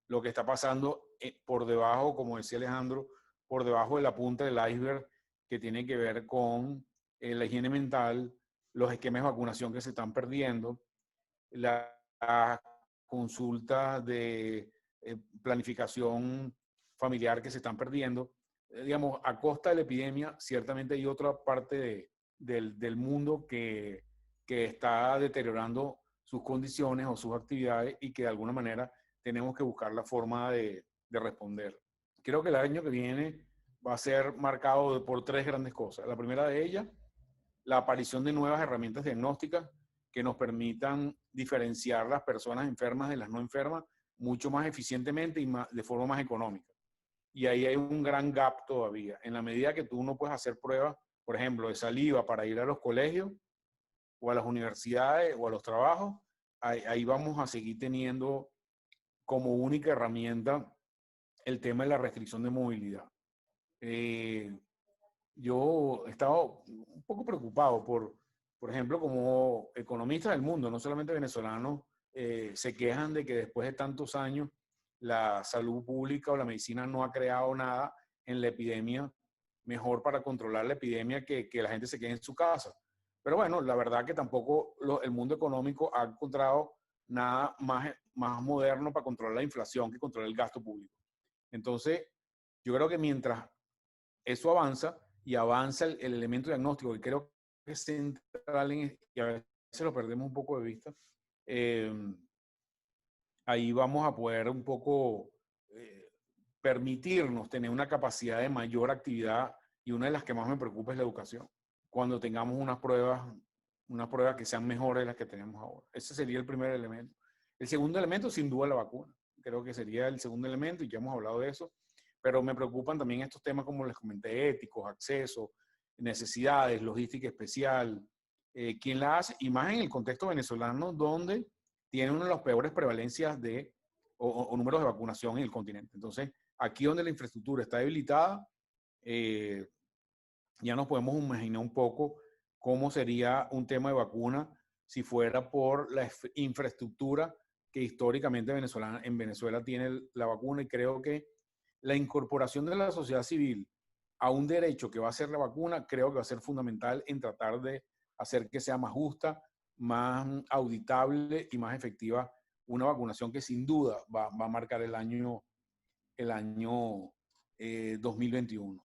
lo que está pasando por debajo, como decía Alejandro, por debajo de la punta del iceberg, que tiene que ver con la higiene mental, los esquemas de vacunación que se están perdiendo, la consulta de planificación familiar que se están perdiendo. Digamos, a costa de la epidemia, ciertamente hay otra parte del mundo que está deteriorando sus condiciones o sus actividades y que de alguna manera tenemos que buscar la forma de responder. Creo que el año que viene va a ser marcado por tres grandes cosas. La primera de ellas, la aparición de nuevas herramientas diagnósticas que nos permitan diferenciar las personas enfermas de las no enfermas mucho más eficientemente y de forma más económica. Y ahí hay un gran gap todavía. En la medida que tú no puedes hacer pruebas, por ejemplo, de saliva para ir a los colegios o a las universidades o a los trabajos, ahí vamos a seguir teniendo como única herramienta el tema de la restricción de movilidad. Yo he estado un poco preocupado por ejemplo, como economistas del mundo, no solamente venezolanos, se quejan de que después de tantos años la salud pública o la medicina no ha creado nada en la epidemia mejor para controlar la epidemia que la gente se quede en su casa. Pero bueno, la verdad que tampoco el mundo económico ha encontrado nada más moderno para controlar la inflación que controlar el gasto público. Entonces, yo creo que mientras eso avanza y avanza el elemento diagnóstico, que creo que es central y a veces lo perdemos un poco de vista, ahí vamos a poder un poco permitirnos tener una capacidad de mayor actividad, y una de las que más me preocupa es la educación. Cuando tengamos unas pruebas que sean mejores de las que tenemos ahora. Ese sería el primer elemento. El segundo elemento, sin duda, la vacuna. Creo que sería el segundo elemento y ya hemos hablado de eso. Pero me preocupan también estos temas, como les comenté, éticos, acceso, necesidades, logística especial, quién la hace, y más en el contexto venezolano, donde tiene una de las peores prevalencias o números de vacunación en el continente. Entonces, aquí donde la infraestructura está debilitada, ya nos podemos imaginar un poco cómo sería un tema de vacuna si fuera por la infraestructura que históricamente en Venezuela tiene la vacuna, y creo que la incorporación de la sociedad civil a un derecho que va a ser la vacuna, creo que va a ser fundamental en tratar de hacer que sea más justa, más auditable y más efectiva una vacunación que sin duda va a marcar el año 2021.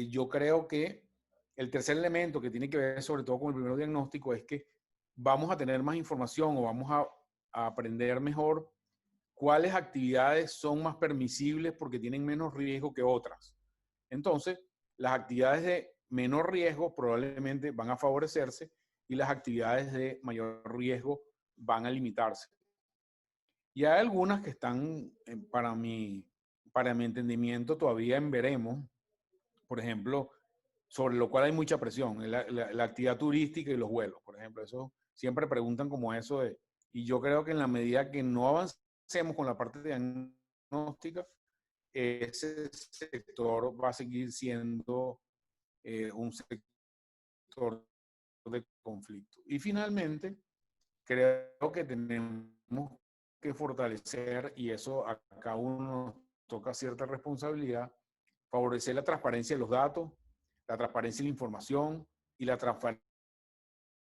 Yo creo que el tercer elemento que tiene que ver sobre todo con el primer diagnóstico es que vamos a tener más información o vamos a aprender mejor cuáles actividades son más permisibles porque tienen menos riesgo que otras. Entonces, las actividades de menor riesgo probablemente van a favorecerse y las actividades de mayor riesgo van a limitarse. Y hay algunas que están, para para mi entendimiento, todavía en veremos, por ejemplo, sobre lo cual hay mucha presión, la actividad turística y los vuelos, por ejemplo. Eso siempre preguntan como eso de, y yo creo que en la medida que no avancemos con la parte diagnóstica, ese sector va a seguir siendo un sector de conflicto. Y finalmente, creo que tenemos que fortalecer, y eso a cada uno nos toca cierta responsabilidad, favorecer la transparencia de los datos, la transparencia de la información y la transparencia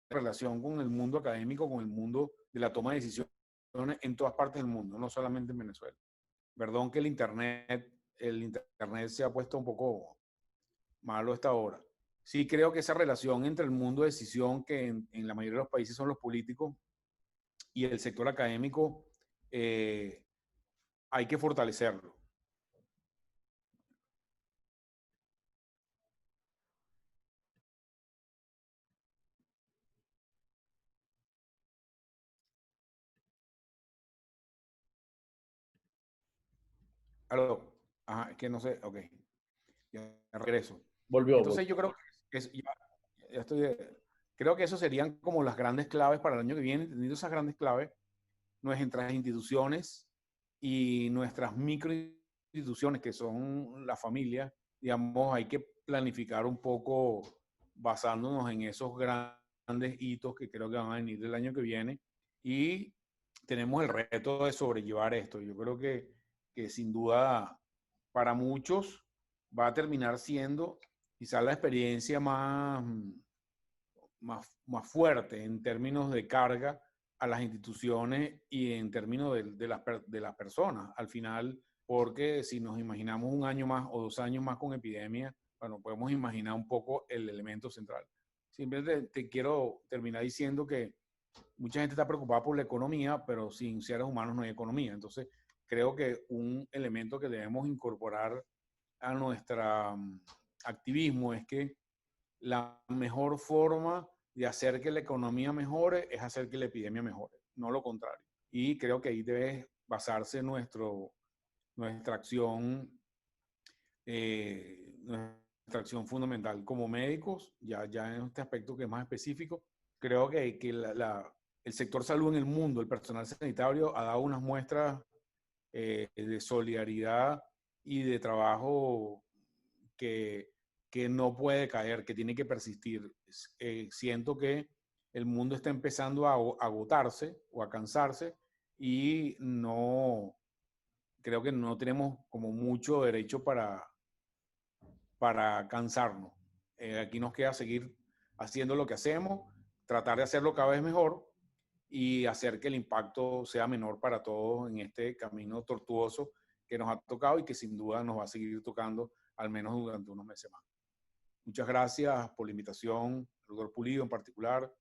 en relación con el mundo académico, con el mundo de la toma de decisiones en todas partes del mundo, no solamente en Venezuela. Perdón que el internet se ha puesto un poco malo esta hora. Sí creo que esa relación entre el mundo de decisión, que en la mayoría de los países son los políticos, y el sector académico, hay que fortalecerlo. Aló. Ajá, es que no sé, ok, ya regreso. Volvió. Entonces yo creo que ya estoy, creo que eso serían como las grandes claves para el año que viene. Teniendo esas grandes claves, nuestras instituciones y nuestras microinstituciones, que son la familia, digamos, hay que planificar un poco basándonos en esos grandes hitos que creo que van a venir del año que viene, y tenemos el reto de sobrellevar esto. Yo creo que sin duda para muchos va a terminar siendo quizás la experiencia más fuerte en términos de carga a las instituciones y en términos de las personas. Al final, porque si nos imaginamos un año más o 2 años más con epidemia, bueno, podemos imaginar un poco el elemento central. Simplemente te quiero terminar diciendo que mucha gente está preocupada por la economía, pero sin seres humanos no hay economía. Entonces, creo que un elemento que debemos incorporar a nuestro activismo es que la mejor forma de hacer que la economía mejore es hacer que la epidemia mejore, no lo contrario. Y creo que ahí debe basarse nuestra acción, nuestra acción fundamental como médicos, ya en este aspecto que es más específico. Creo que el sector salud en el mundo, el personal sanitario, ha dado unas muestras de solidaridad y de trabajo que no puede caer, que tiene que persistir. Siento que el mundo está empezando a agotarse o a cansarse, y no, creo que no tenemos como mucho derecho para cansarnos. Aquí nos queda seguir haciendo lo que hacemos, tratar de hacerlo cada vez mejor y hacer que el impacto sea menor para todos en este camino tortuoso que nos ha tocado y que sin duda nos va a seguir tocando al menos durante unos meses más. Muchas gracias por la invitación, al doctor Pulido en particular,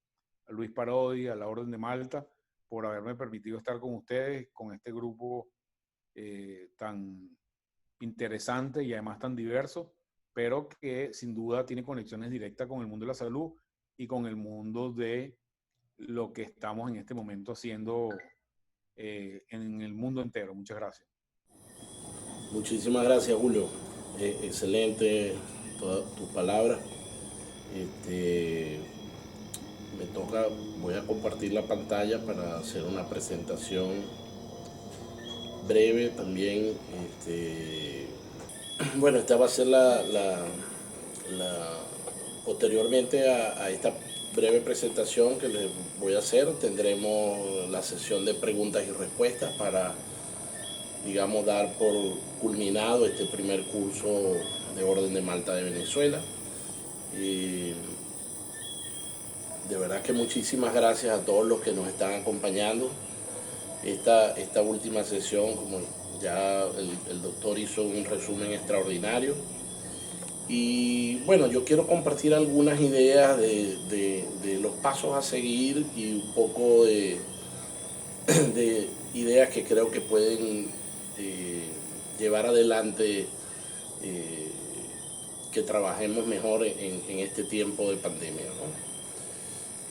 a Luis Parodi, a la Orden de Malta, por haberme permitido estar con ustedes, con este grupo tan interesante y además tan diverso, pero que sin duda tiene conexiones directas con el mundo de la salud y con el mundo de lo que estamos en este momento haciendo en el mundo entero. Muchas gracias. Muchísimas gracias, Julio. Excelente todas tus palabras. Voy a compartir la pantalla para hacer una presentación breve también. Bueno, esta va a ser posteriormente a esta breve presentación que les voy a hacer, tendremos la sesión de preguntas y respuestas para, digamos, dar por culminado este primer curso de Orden de Malta de Venezuela. Y de verdad que muchísimas gracias a todos los que nos están acompañando. Esta última sesión, como ya el doctor hizo un resumen extraordinario. Y bueno, yo quiero compartir algunas ideas de los pasos a seguir y un poco de ideas que creo que pueden llevar adelante que trabajemos mejor en este tiempo de pandemia, ¿no?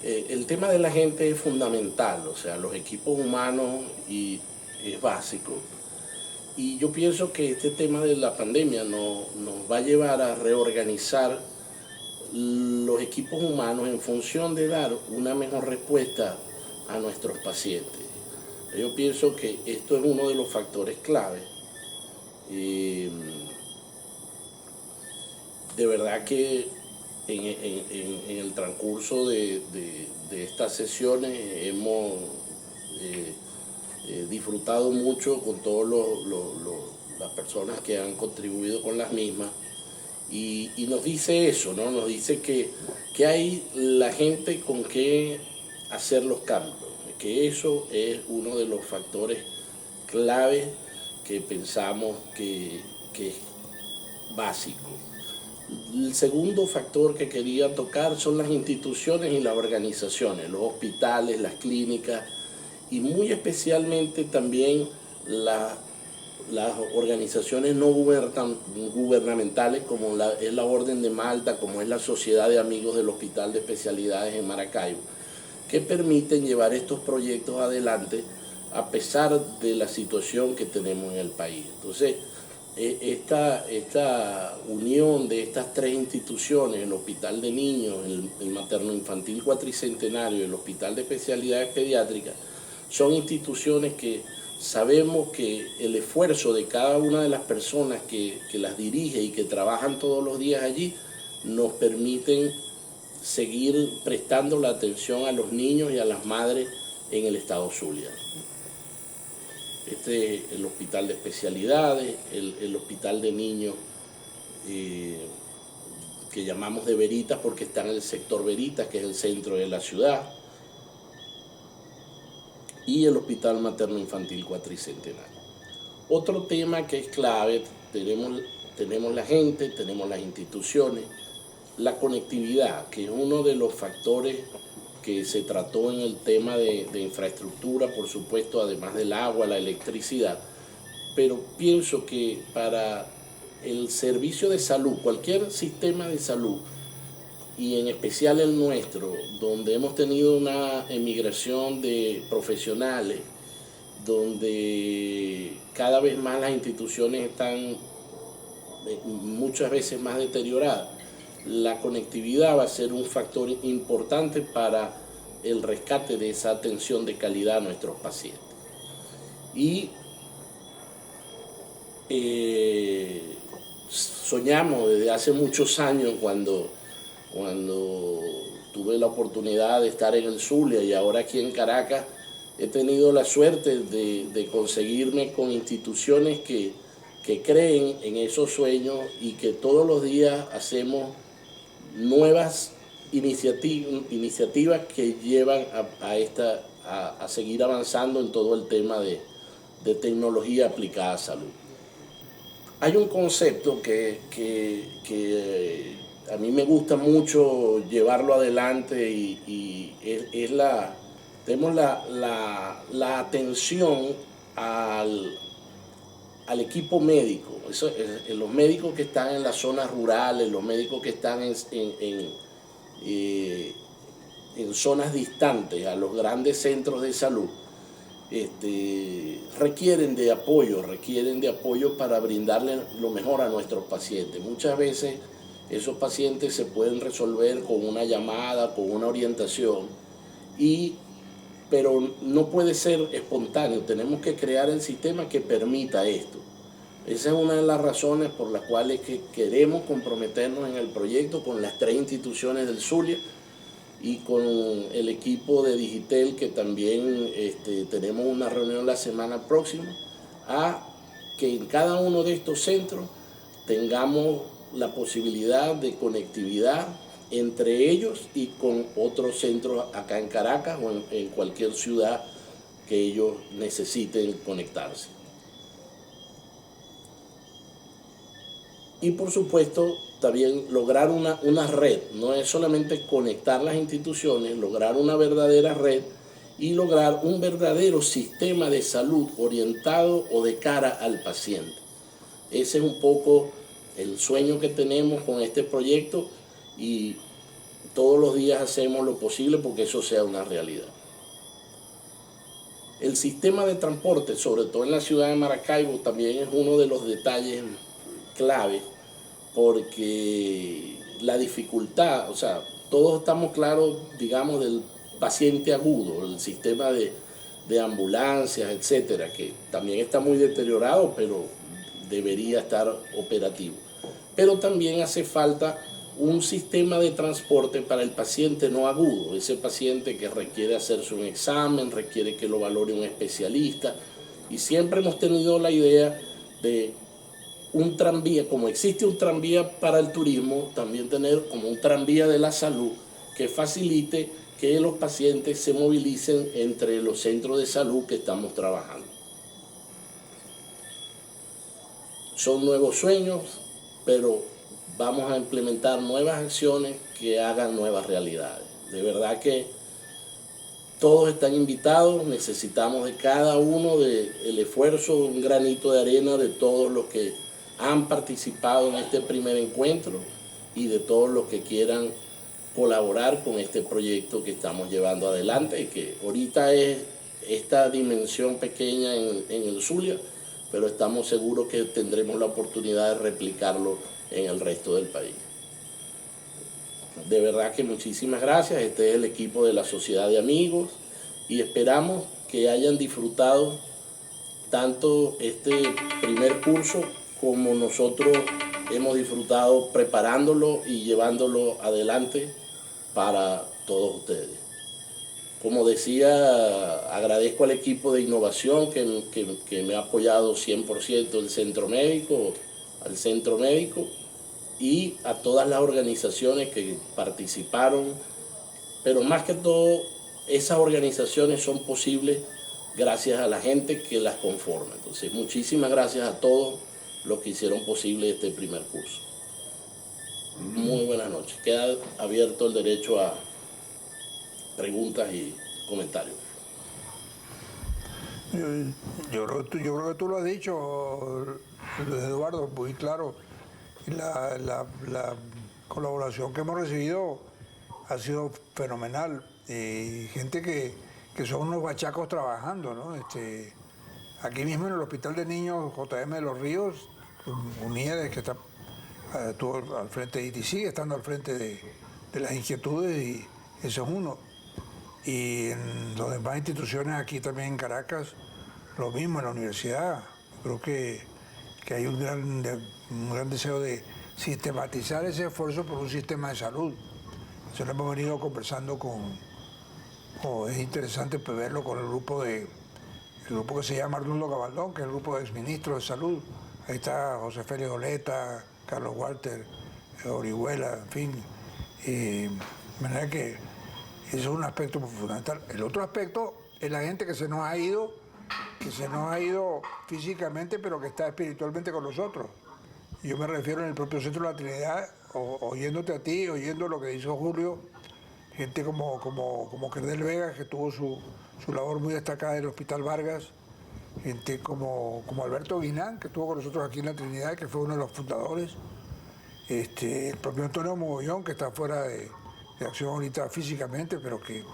El tema de la gente es fundamental, o sea, los equipos humanos es básico. Y yo pienso que este tema de la pandemia nos va a llevar a reorganizar los equipos humanos en función de dar una mejor respuesta a nuestros pacientes. Yo pienso que esto es uno de los factores clave. De verdad que en el transcurso de estas sesiones hemos disfrutado mucho con todas las personas que han contribuido con las mismas. Y nos dice eso, ¿no? Nos dice que hay la gente con que hacer los cambios, que eso es uno de los factores claves que pensamos que es básico. El segundo factor que quería tocar son las instituciones y las organizaciones, los hospitales, las clínicas y muy especialmente también las organizaciones no gubernamentales como es la Orden de Malta, como es la Sociedad de Amigos del Hospital de Especialidades en Maracaibo, que permiten llevar estos proyectos adelante a pesar de la situación que tenemos en el país. Entonces, esta unión de estas tres instituciones, el Hospital de Niños, el Materno Infantil Cuatricentenario y el Hospital de Especialidades Pediátricas, son instituciones que sabemos que el esfuerzo de cada una de las personas que las dirige y que trabajan todos los días allí nos permiten seguir prestando la atención a los niños y a las madres en el estado Zulia. El Hospital de Especialidades, el Hospital de Niños, que llamamos de Veritas porque está en el sector Veritas, que es el centro de la ciudad, y el Hospital Materno Infantil Cuatricentenario. Otro tema que es clave, tenemos la gente, tenemos las instituciones, la conectividad, que es uno de los factores que se trató en el tema de infraestructura, por supuesto, además del agua, la electricidad, pero pienso que para el servicio de salud, cualquier sistema de salud, y en especial el nuestro, donde hemos tenido una emigración de profesionales, donde cada vez más las instituciones están muchas veces más deterioradas, la conectividad va a ser un factor importante para el rescate de esa atención de calidad a nuestros pacientes. Y soñamos desde hace muchos años cuando tuve la oportunidad de estar en el Zulia y ahora aquí en Caracas, he tenido la suerte de conseguirme con instituciones que creen en esos sueños y que todos los días hacemos nuevas iniciativas que llevan a seguir avanzando en todo el tema de tecnología aplicada a salud. Hay un concepto que a mí me gusta mucho llevarlo adelante y tenemos la atención al equipo médico. Los médicos que están en las zonas rurales, los médicos que están en zonas distantes a los grandes centros de salud, requieren de apoyo para brindarle lo mejor a nuestros pacientes. Muchas veces esos pacientes se pueden resolver con una llamada, con una orientación, pero no puede ser espontáneo. Tenemos que crear el sistema que permita esto. Esa es una de las razones por las cuales queremos comprometernos en el proyecto con las tres instituciones del Zulia y con el equipo de Digitel, que también tenemos una reunión la semana próxima, a que en cada uno de estos centros tengamos la posibilidad de conectividad entre ellos y con otros centros acá en Caracas o en cualquier ciudad que ellos necesiten conectarse. Y por supuesto también lograr una red, no es solamente conectar las instituciones, lograr una verdadera red y lograr un verdadero sistema de salud orientado o de cara al paciente. Ese es un poco el sueño que tenemos con este proyecto y todos los días hacemos lo posible porque eso sea una realidad. El sistema de transporte, sobre todo en la ciudad de Maracaibo, también es uno de los detalles clave, porque la dificultad, o sea, todos estamos claros, digamos, del paciente agudo, el sistema de ambulancias, etcétera, que también está muy deteriorado, pero debería estar operativo. Pero también hace falta un sistema de transporte para el paciente no agudo, ese paciente que requiere hacerse un examen, requiere que lo valore un especialista, y siempre hemos tenido la idea de un tranvía, como existe un tranvía para el turismo, también tener como un tranvía de la salud que facilite que los pacientes se movilicen entre los centros de salud que estamos trabajando. Son nuevos sueños, pero vamos a implementar nuevas acciones que hagan nuevas realidades. De verdad que todos están invitados, necesitamos de cada uno del esfuerzo, un granito de arena de todos los que han participado en este primer encuentro y de todos los que quieran colaborar con este proyecto que estamos llevando adelante y que ahorita es esta dimensión pequeña en el Zulia, pero estamos seguros que tendremos la oportunidad de replicarlo en el resto del país. De verdad que muchísimas gracias. Este es el equipo de la Sociedad de Amigos y esperamos que hayan disfrutado tanto este primer curso como nosotros hemos disfrutado preparándolo y llevándolo adelante para todos ustedes. Como decía, agradezco al equipo de innovación que me ha apoyado 100%, el centro médico, al centro médico, y a todas las organizaciones que participaron, pero más que todo, esas organizaciones son posibles gracias a la gente que las conforma. Entonces, muchísimas gracias a todos los que hicieron posible este primer curso. Muy buenas noches. Queda abierto el derecho a preguntas y comentarios. Yo creo que tú lo has dicho, Luis Eduardo, muy claro. La colaboración que hemos recibido ha sido fenomenal. Gente que son unos bachacos trabajando, ¿no? Aquí mismo en el Hospital de Niños JM de los Ríos, Uniedes, que estuvo al frente y sigue estando al frente de las inquietudes, y eso es uno. Y en las demás instituciones aquí también en Caracas, lo mismo en la universidad. Creo que hay un gran deseo de sistematizar ese esfuerzo por un sistema de salud. Eso lo hemos venido conversando es interesante verlo con el grupo que se llama Arnoldo Gabaldón, que es el grupo de exministros de salud. Ahí está José Félix Oleta, Carlos Walter, Orihuela, en fin. De manera que eso es un aspecto fundamental. El otro aspecto es la gente que se nos ha ido físicamente, pero que está espiritualmente con nosotros. Yo me refiero en el propio Centro de la Trinidad, oyéndote a ti, oyendo lo que hizo Julio, gente como Kerdel Vega, que tuvo su labor muy destacada en el Hospital Vargas, gente como Alberto Guinán, que estuvo con nosotros aquí en la Trinidad, que fue uno de los fundadores, el propio Antonio Mogollón, que está fuera de acción ahorita físicamente, pero que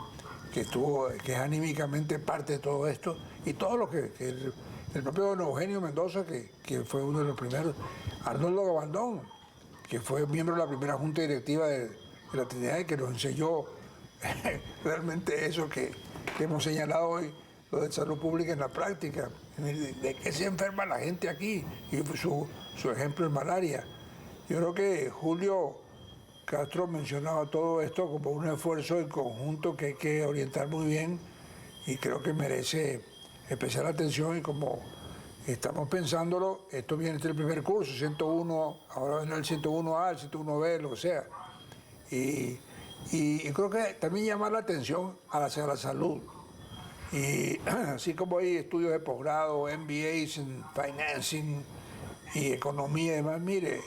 es anímicamente parte de todo esto, y todo lo que el propio don Eugenio Mendoza, que fue uno de los primeros, Arnoldo Gabaldón, que fue miembro de la primera junta directiva de la Trinidad y que nos enseñó realmente eso que hemos señalado hoy, lo de salud pública en la práctica, de qué se enferma la gente aquí, y su ejemplo es malaria. Yo creo que Julio Castro mencionaba todo esto como un esfuerzo en conjunto que hay que orientar muy bien, y creo que merece especial atención, y como estamos pensándolo, esto viene el primer curso, 101, ahora vendrá el 101A, el 101B, lo que sea. Y creo que también llamar la atención hacia la salud. Y así como hay estudios de posgrado, MBAs en financing y economía y demás, mire,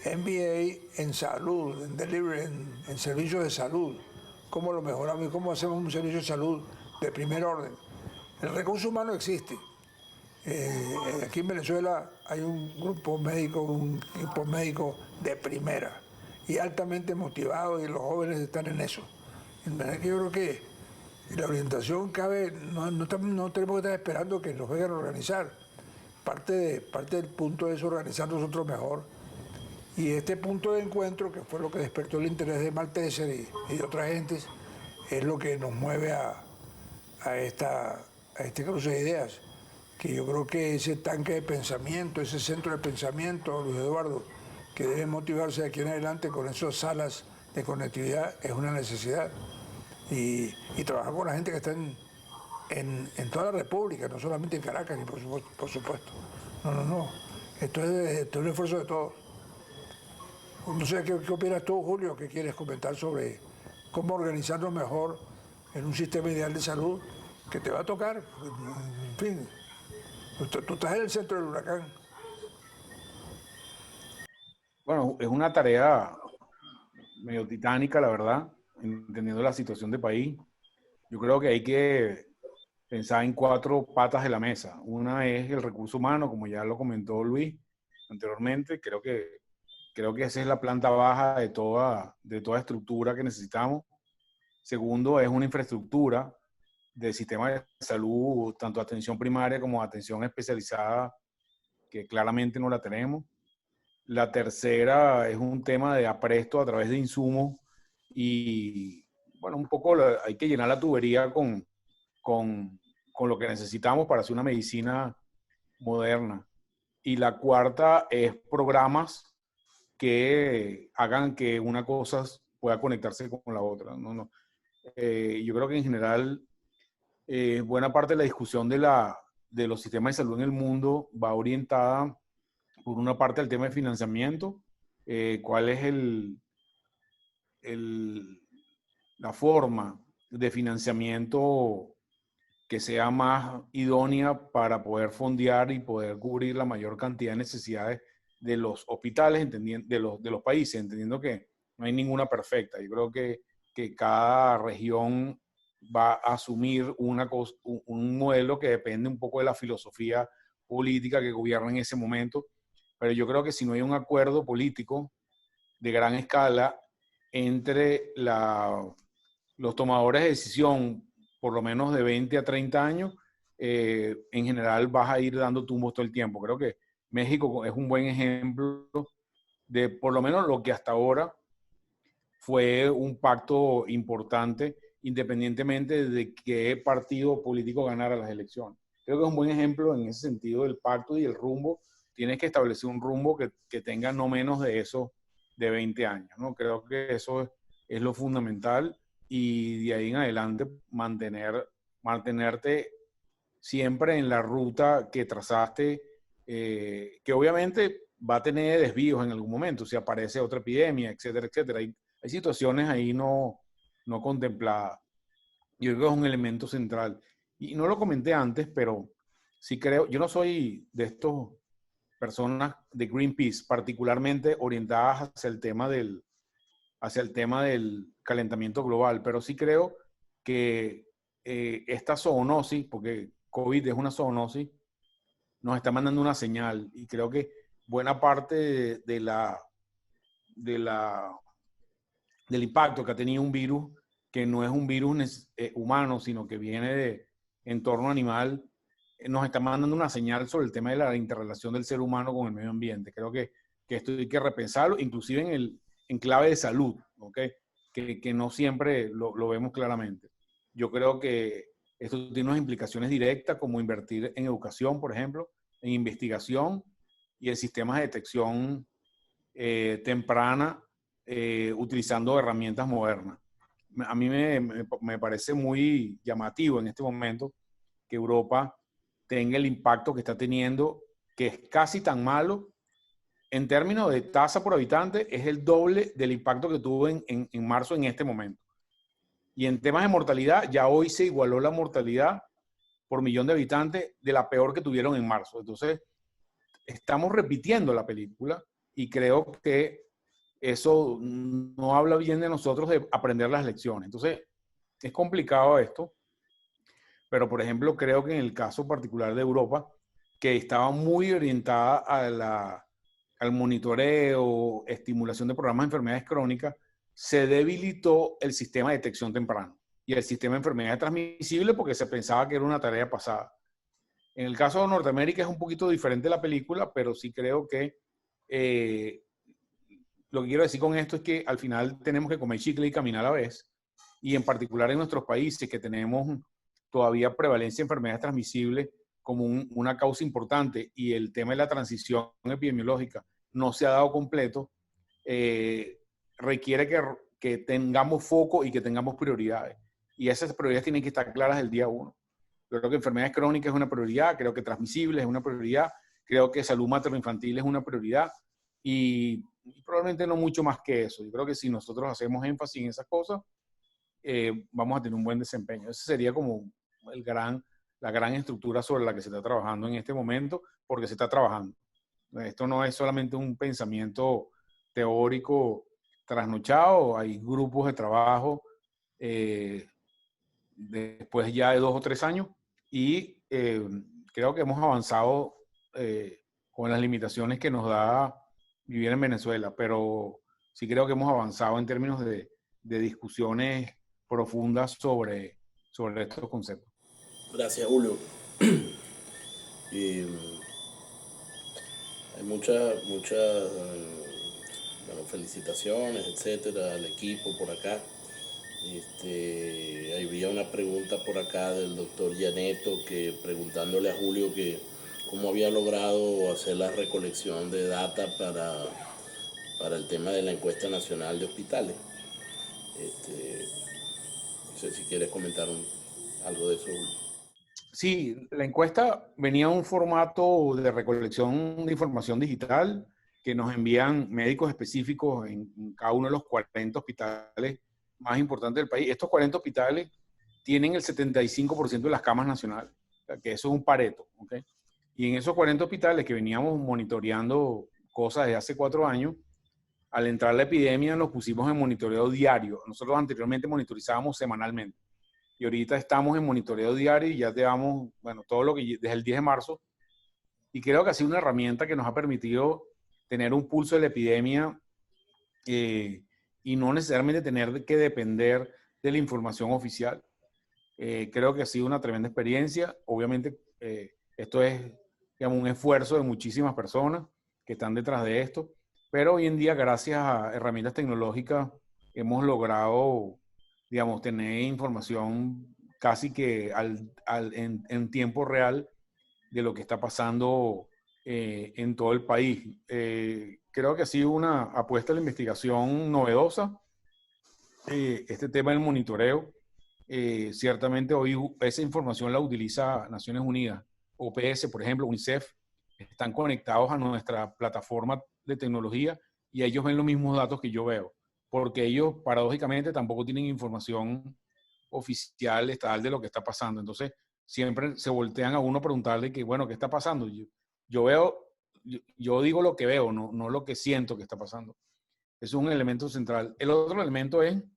MBA en salud, en delivery, en servicios de salud, cómo lo mejoramos y cómo hacemos un servicio de salud de primer orden. El recurso humano existe. Aquí en Venezuela hay un grupo médico, un equipo médico de primera y altamente motivado, y los jóvenes están en eso. En verdad que yo creo que Y la orientación cabe, no tenemos que estar esperando que nos vengan a organizar. Parte del punto es organizar nosotros mejor. Y este punto de encuentro, que fue lo que despertó el interés de Malteser y de otras gentes, es lo que nos mueve a este cruce de ideas. Que yo creo que ese tanque de pensamiento, ese centro de pensamiento, Luis Eduardo, que debe motivarse de aquí en adelante con esas salas de conectividad, es una necesidad. Y trabajar con la gente que está en toda la República, no solamente en Caracas, ni por supuesto. No. Esto es un esfuerzo de todos. No sé, ¿qué opinas tú, Julio? ¿Qué quieres comentar sobre cómo organizarnos mejor en un sistema ideal de salud que te va a tocar? En fin, tú estás en el centro del huracán. Bueno, es una tarea medio titánica, la verdad, entendiendo la situación del país. Yo creo que hay que pensar en 4 patas de la mesa. Una es el recurso humano, como ya lo comentó Luis anteriormente. Creo que esa es la planta baja de toda estructura que necesitamos. Segundo, es una infraestructura del sistema de salud, tanto atención primaria como atención especializada, que claramente no la tenemos. La tercera es un tema de apresto a través de insumos y, bueno, un poco hay que llenar la tubería con lo que necesitamos para hacer una medicina moderna. Y la cuarta es programas que hagan que una cosa pueda conectarse con la otra. Yo creo que en general buena parte de la discusión de los sistemas de salud en el mundo va orientada por una parte al tema de financiamiento, cuál es la forma de financiamiento que sea más idónea para poder fondear y poder cubrir la mayor cantidad de necesidades de los hospitales, de los países, entendiendo que no hay ninguna perfecta. Yo creo que cada región va a asumir un modelo que depende un poco de la filosofía política que gobierna en ese momento, pero yo creo que si no hay un acuerdo político de gran escala entre los tomadores de decisión, por lo menos de 20 a 30 años, en general vas a ir dando tumbos todo el tiempo. Creo que México es un buen ejemplo de por lo menos lo que hasta ahora fue un pacto importante, independientemente de qué partido político ganara las elecciones. Creo que es un buen ejemplo en ese sentido del pacto y el rumbo. Tienes que establecer un rumbo que tenga no menos de eso de 20 años, ¿no? Creo que eso es lo fundamental y de ahí en adelante mantenerte siempre en la ruta que trazaste, que obviamente va a tener desvíos en algún momento, si aparece otra epidemia, etcétera, etcétera. Hay situaciones ahí no contempladas. Yo creo que es un elemento central. Y no lo comenté antes, pero sí creo, yo no soy de estas personas de Greenpeace particularmente orientadas hacia el tema del calentamiento global, pero sí creo que esta zoonosis, porque COVID es una zoonosis, nos está mandando una señal y creo que buena parte del impacto que ha tenido un virus, que no es un virus humano, sino que viene de entorno animal, nos está mandando una señal sobre el tema de la interrelación del ser humano con el medio ambiente. Creo que esto hay que repensarlo, inclusive en clave de salud, ¿okay? Que no siempre lo vemos claramente. Yo creo que esto tiene unas implicaciones directas, como invertir en educación, por ejemplo, en investigación y en sistemas de detección temprana, utilizando herramientas modernas. A mí me parece muy llamativo en este momento que Europa tenga el impacto que está teniendo, que es casi tan malo en términos de tasa por habitante, es el doble del impacto que tuvo en marzo en este momento. Y en temas de mortalidad, ya hoy se igualó la mortalidad por millón de habitantes de la peor que tuvieron en marzo. Entonces, estamos repitiendo la película y creo que eso no habla bien de nosotros de aprender las lecciones. Entonces, es complicado esto, pero por ejemplo, creo que en el caso particular de Europa, que estaba muy orientada al monitoreo, estimulación de programas de enfermedades crónicas, se debilitó el sistema de detección temprana. y el sistema de enfermedades transmisibles porque se pensaba que era una tarea pasada. En el caso de Norteamérica es un poquito diferente la película, pero sí creo que lo que quiero decir con esto es que al final tenemos que comer chicle y caminar a la vez, y en particular en nuestros países que tenemos todavía prevalencia de enfermedades transmisibles como una causa importante y el tema de la transición epidemiológica no se ha dado completo, requiere que tengamos foco y que tengamos prioridades. Y esas prioridades tienen que estar claras el día uno. Yo creo que enfermedades crónicas es una prioridad, creo que transmisibles es una prioridad, creo que salud materno-infantil es una prioridad y probablemente no mucho más que eso. Yo creo que si nosotros hacemos énfasis en esas cosas, vamos a tener un buen desempeño. Esa sería como la gran estructura sobre la que se está trabajando en este momento, porque se está trabajando. Esto no es solamente un pensamiento teórico trasnochado, hay grupos de trabajo después ya de 2 o 3 años y creo que hemos avanzado con las limitaciones que nos da vivir en Venezuela, pero sí creo que hemos avanzado en términos de discusiones profundas sobre estos conceptos. Gracias, Julio. Y hay muchas, bueno, felicitaciones, etcétera, al equipo por acá. Había una pregunta por acá del doctor Llaneto que preguntándole a Julio que cómo había logrado hacer la recolección de data para el tema de la encuesta nacional de hospitales. No sé si quieres comentar algo de eso, Julio. Sí, la encuesta venía en un formato de recolección de información digital que nos envían médicos específicos en cada uno de los 40 hospitales más importantes del país. Estos 40 hospitales tienen el 75% de las camas nacionales, o sea, que eso es un Pareto, ¿ok? Y en esos 40 hospitales que veníamos monitoreando cosas de hace 4 años, al entrar la epidemia nos pusimos en monitoreo diario. Nosotros anteriormente monitorizábamos semanalmente y ahorita estamos en monitoreo diario y ya llevamos, bueno, todo lo que desde el 10 de marzo, y creo que ha sido una herramienta que nos ha permitido tener un pulso de la epidemia y no necesariamente tener que depender de la información oficial. Creo que ha sido una tremenda experiencia. Obviamente, esto es, digamos, un esfuerzo de muchísimas personas que están detrás de esto, pero hoy en día, gracias a herramientas tecnológicas, hemos logrado, digamos, tener información casi que en tiempo real de lo que está pasando en todo el país. Creo que ha sido una apuesta a la investigación novedosa, este tema del monitoreo. Ciertamente hoy esa información la utiliza Naciones Unidas, OPS, por ejemplo, UNICEF, están conectados a nuestra plataforma de tecnología y ellos ven los mismos datos que yo veo, porque ellos paradójicamente tampoco tienen información oficial, estatal de lo que está pasando. Entonces, siempre se voltean a uno a preguntarle que, bueno, ¿qué está pasando? Yo digo lo que veo, no lo que siento que está pasando. Eso es un elemento central. El otro elemento es que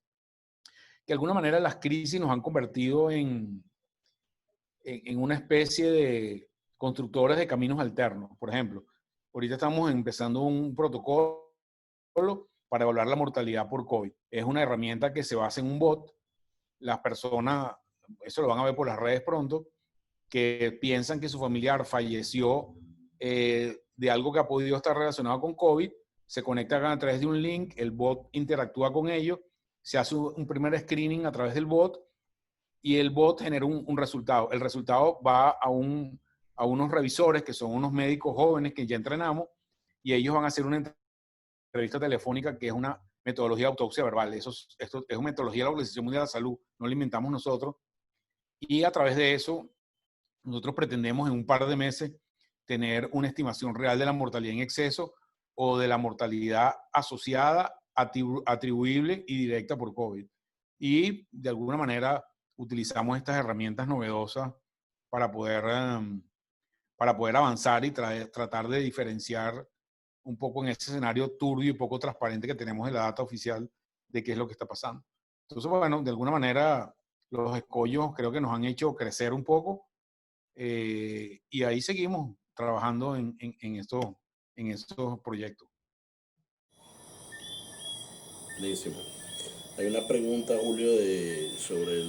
de alguna manera las crisis nos han convertido en una especie de constructores de caminos alternos. Por ejemplo, ahorita estamos empezando un protocolo para evaluar la mortalidad por COVID. Es una herramienta que se basa en un bot. Las personas, eso lo van a ver por las redes pronto, que piensan que su familiar falleció de algo que ha podido estar relacionado con COVID, se conectan a través de un link, el bot interactúa con ellos, se hace un primer screening a través del bot y el bot genera un resultado. El resultado va a unos revisores que son unos médicos jóvenes que ya entrenamos y ellos van a hacer una entrevista telefónica que es una metodología de autopsia verbal. Esto es una metodología de la Organización Mundial de la Salud, no la inventamos nosotros. Y a través de eso, nosotros pretendemos en un par de meses tener una estimación real de la mortalidad en exceso o de la mortalidad asociada, atribuible y directa por COVID. Y de alguna manera utilizamos estas herramientas novedosas para poder avanzar y tratar de diferenciar un poco en ese escenario turbio y poco transparente que tenemos en la data oficial de qué es lo que está pasando. Entonces, bueno, de alguna manera los escollos creo que nos han hecho crecer un poco y ahí seguimos trabajando en estos proyectos. Buenísimo. Hay una pregunta, Julio, sobre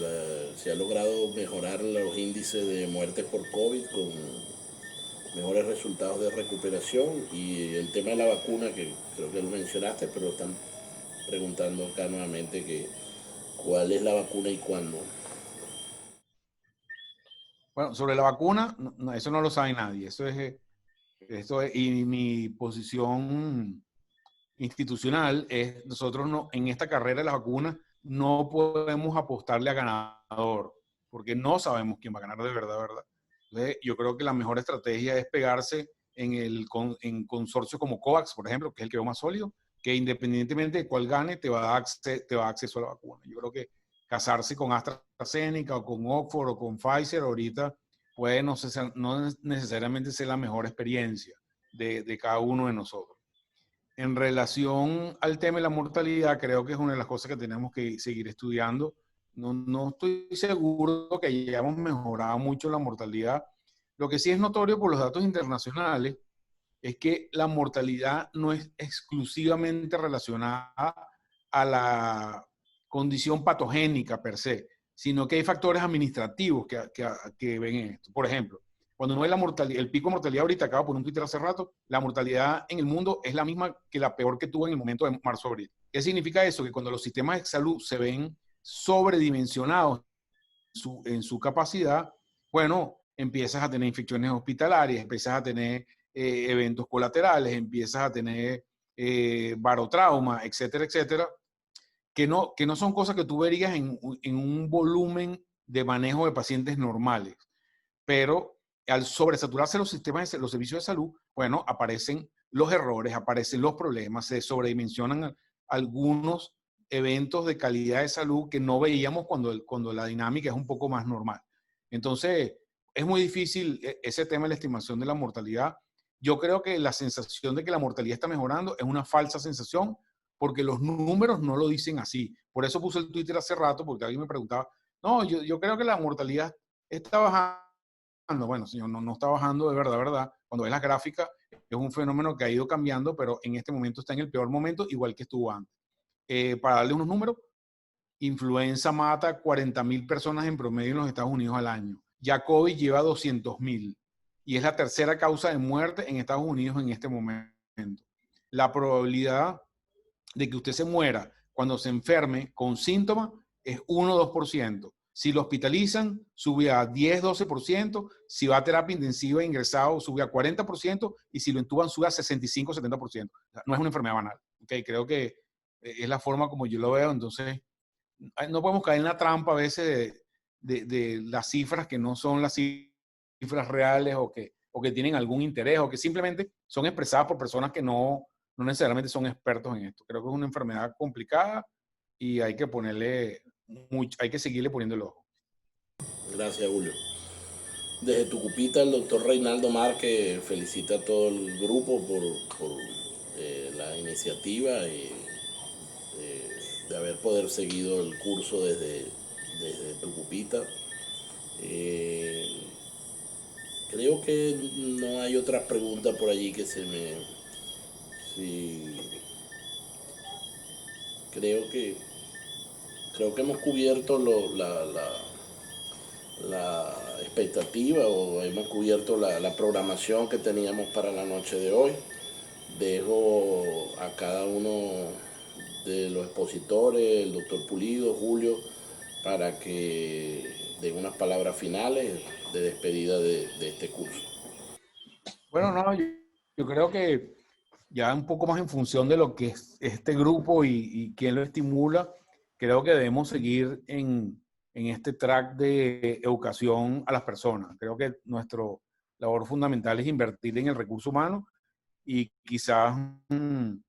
si ha logrado mejorar los índices de muertes por COVID con mejores resultados de recuperación, y el tema de la vacuna, que creo que lo mencionaste, pero están preguntando acá nuevamente que cuál es la vacuna y cuándo. Bueno, sobre la vacuna, eso no lo sabe nadie. Y mi posición institucional es, nosotros no, en esta carrera de las vacunas no podemos apostarle a ganador, porque no sabemos quién va a ganar de verdad, ¿verdad? Entonces, yo creo que la mejor estrategia es pegarse en consorcios como COVAX, por ejemplo, que es el que veo más sólido, que independientemente de cuál gane, te va a acceso a la vacuna. Yo creo que casarse con AstraZeneca o con Oxford o con Pfizer ahorita puede no necesariamente ser la mejor experiencia de cada uno de nosotros. En relación al tema de la mortalidad, creo que es una de las cosas que tenemos que seguir estudiando. No estoy seguro que hayamos mejorado mucho la mortalidad. Lo que sí es notorio por los datos internacionales es que la mortalidad no es exclusivamente relacionada a la condición patogénica per se, sino que hay factores administrativos que ven esto. Por ejemplo, cuando uno ve la mortalidad, el pico de mortalidad ahorita, acabo por un Twitter hace rato, la mortalidad en el mundo es la misma que la peor que tuvo en el momento de marzo-abril. ¿Qué significa eso? Que cuando los sistemas de salud se ven sobredimensionados en su capacidad, bueno, empiezas a tener infecciones hospitalarias, empiezas a tener eventos colaterales, empiezas a tener barotrauma, etcétera, etcétera, que no son cosas que tú verías en un volumen de manejo de pacientes normales, pero al sobresaturarse los sistemas, los servicios de salud, bueno, aparecen los errores, aparecen los problemas, se sobredimensionan algunos eventos de calidad de salud que no veíamos cuando la dinámica es un poco más normal. Entonces, es muy difícil ese tema de la estimación de la mortalidad. Yo creo que la sensación de que la mortalidad está mejorando es una falsa sensación, porque los números no lo dicen así. Por eso puse el Twitter hace rato, porque alguien me preguntaba, no, yo creo que la mortalidad está bajando. Bueno, señor, no está bajando de verdad, ¿verdad? Cuando ves las gráficas, es un fenómeno que ha ido cambiando, pero en este momento está en el peor momento, igual que estuvo antes. Para darle unos números, influenza mata 40.000 personas en promedio en los Estados Unidos al año. Ya COVID lleva 200.000 y es la tercera causa de muerte en Estados Unidos en este momento. La probabilidad de que usted se muera cuando se enferme con síntomas es 1 o 2%. Si lo hospitalizan, sube a 10-12%. Si va a terapia intensiva ingresado, sube a 40%. Y si lo intuban, sube a 65-70%. No es una enfermedad banal. ¿Okay? Creo que es la forma como yo lo veo. Entonces, no podemos caer en la trampa a veces de las cifras que no son las cifras reales o que tienen algún interés o que simplemente son expresadas por personas que no necesariamente son expertos en esto. Creo que es una enfermedad complicada y hay que hay que seguirle poniendo el ojo. Gracias, Julio. Desde Tucupita, el doctor Reinaldo Márquez felicita a todo el grupo por la iniciativa y de haber poder seguido el curso desde Tucupita. Creo que no hay otras preguntas por allí que se me... Sí, creo que, creo que hemos cubierto la expectativa, o hemos cubierto la programación que teníamos para la noche de hoy. Dejo a cada uno de los expositores, el doctor Pulido, Julio, para que den unas palabras finales de despedida de este curso. Bueno, no, yo creo que ya un poco más en función de lo que es este grupo y quién lo estimula, creo que debemos seguir en este track de educación a las personas. Creo que nuestra labor fundamental es invertir en el recurso humano y quizás en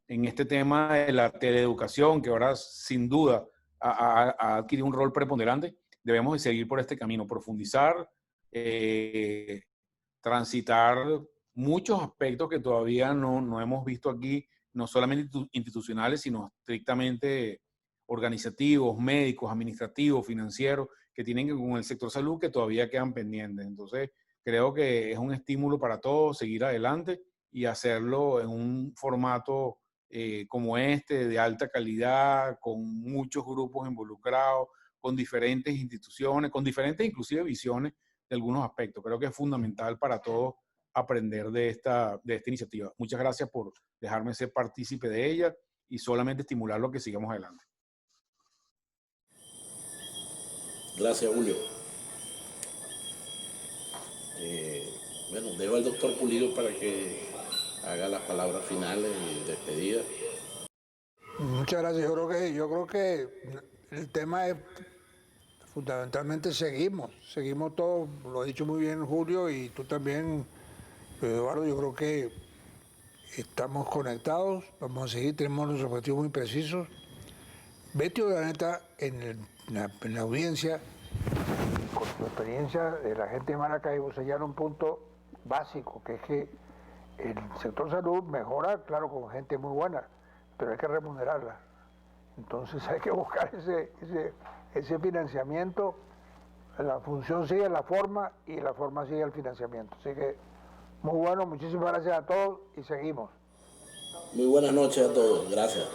este tema de la teleeducación, que ahora sin duda ha adquirido un rol preponderante, debemos de seguir por este camino, profundizar, transitar muchos aspectos que todavía no hemos visto aquí, no solamente institucionales, sino estrictamente organizativos, médicos, administrativos, financieros, que tienen que ver con el sector salud, que todavía quedan pendientes. Entonces, creo que es un estímulo para todos seguir adelante y hacerlo en un formato como este, de alta calidad, con muchos grupos involucrados, con diferentes instituciones, con diferentes inclusive visiones de algunos aspectos. Creo que es fundamental para todos aprender de esta iniciativa. Muchas gracias por dejarme ser partícipe de ella y solamente estimular lo que sigamos adelante. Gracias, Julio. Bueno, dejo al doctor Pulido para que haga las palabras finales y despedida. Muchas gracias. Yo creo que el tema es fundamentalmente seguimos todos, lo ha dicho muy bien Julio y tú también, Eduardo. Yo creo que estamos conectados, vamos a seguir, tenemos los objetivos muy precisos. Betty Urdaneta en la audiencia, con su experiencia de la gente de Maracaibo, señala un punto básico, que es que el sector salud mejora, claro, con gente muy buena, pero hay que remunerarla. Entonces hay que buscar ese financiamiento. La función sigue la forma y la forma sigue el financiamiento. Así que muy bueno, muchísimas gracias a todos y seguimos. Muy buenas noches a todos, gracias.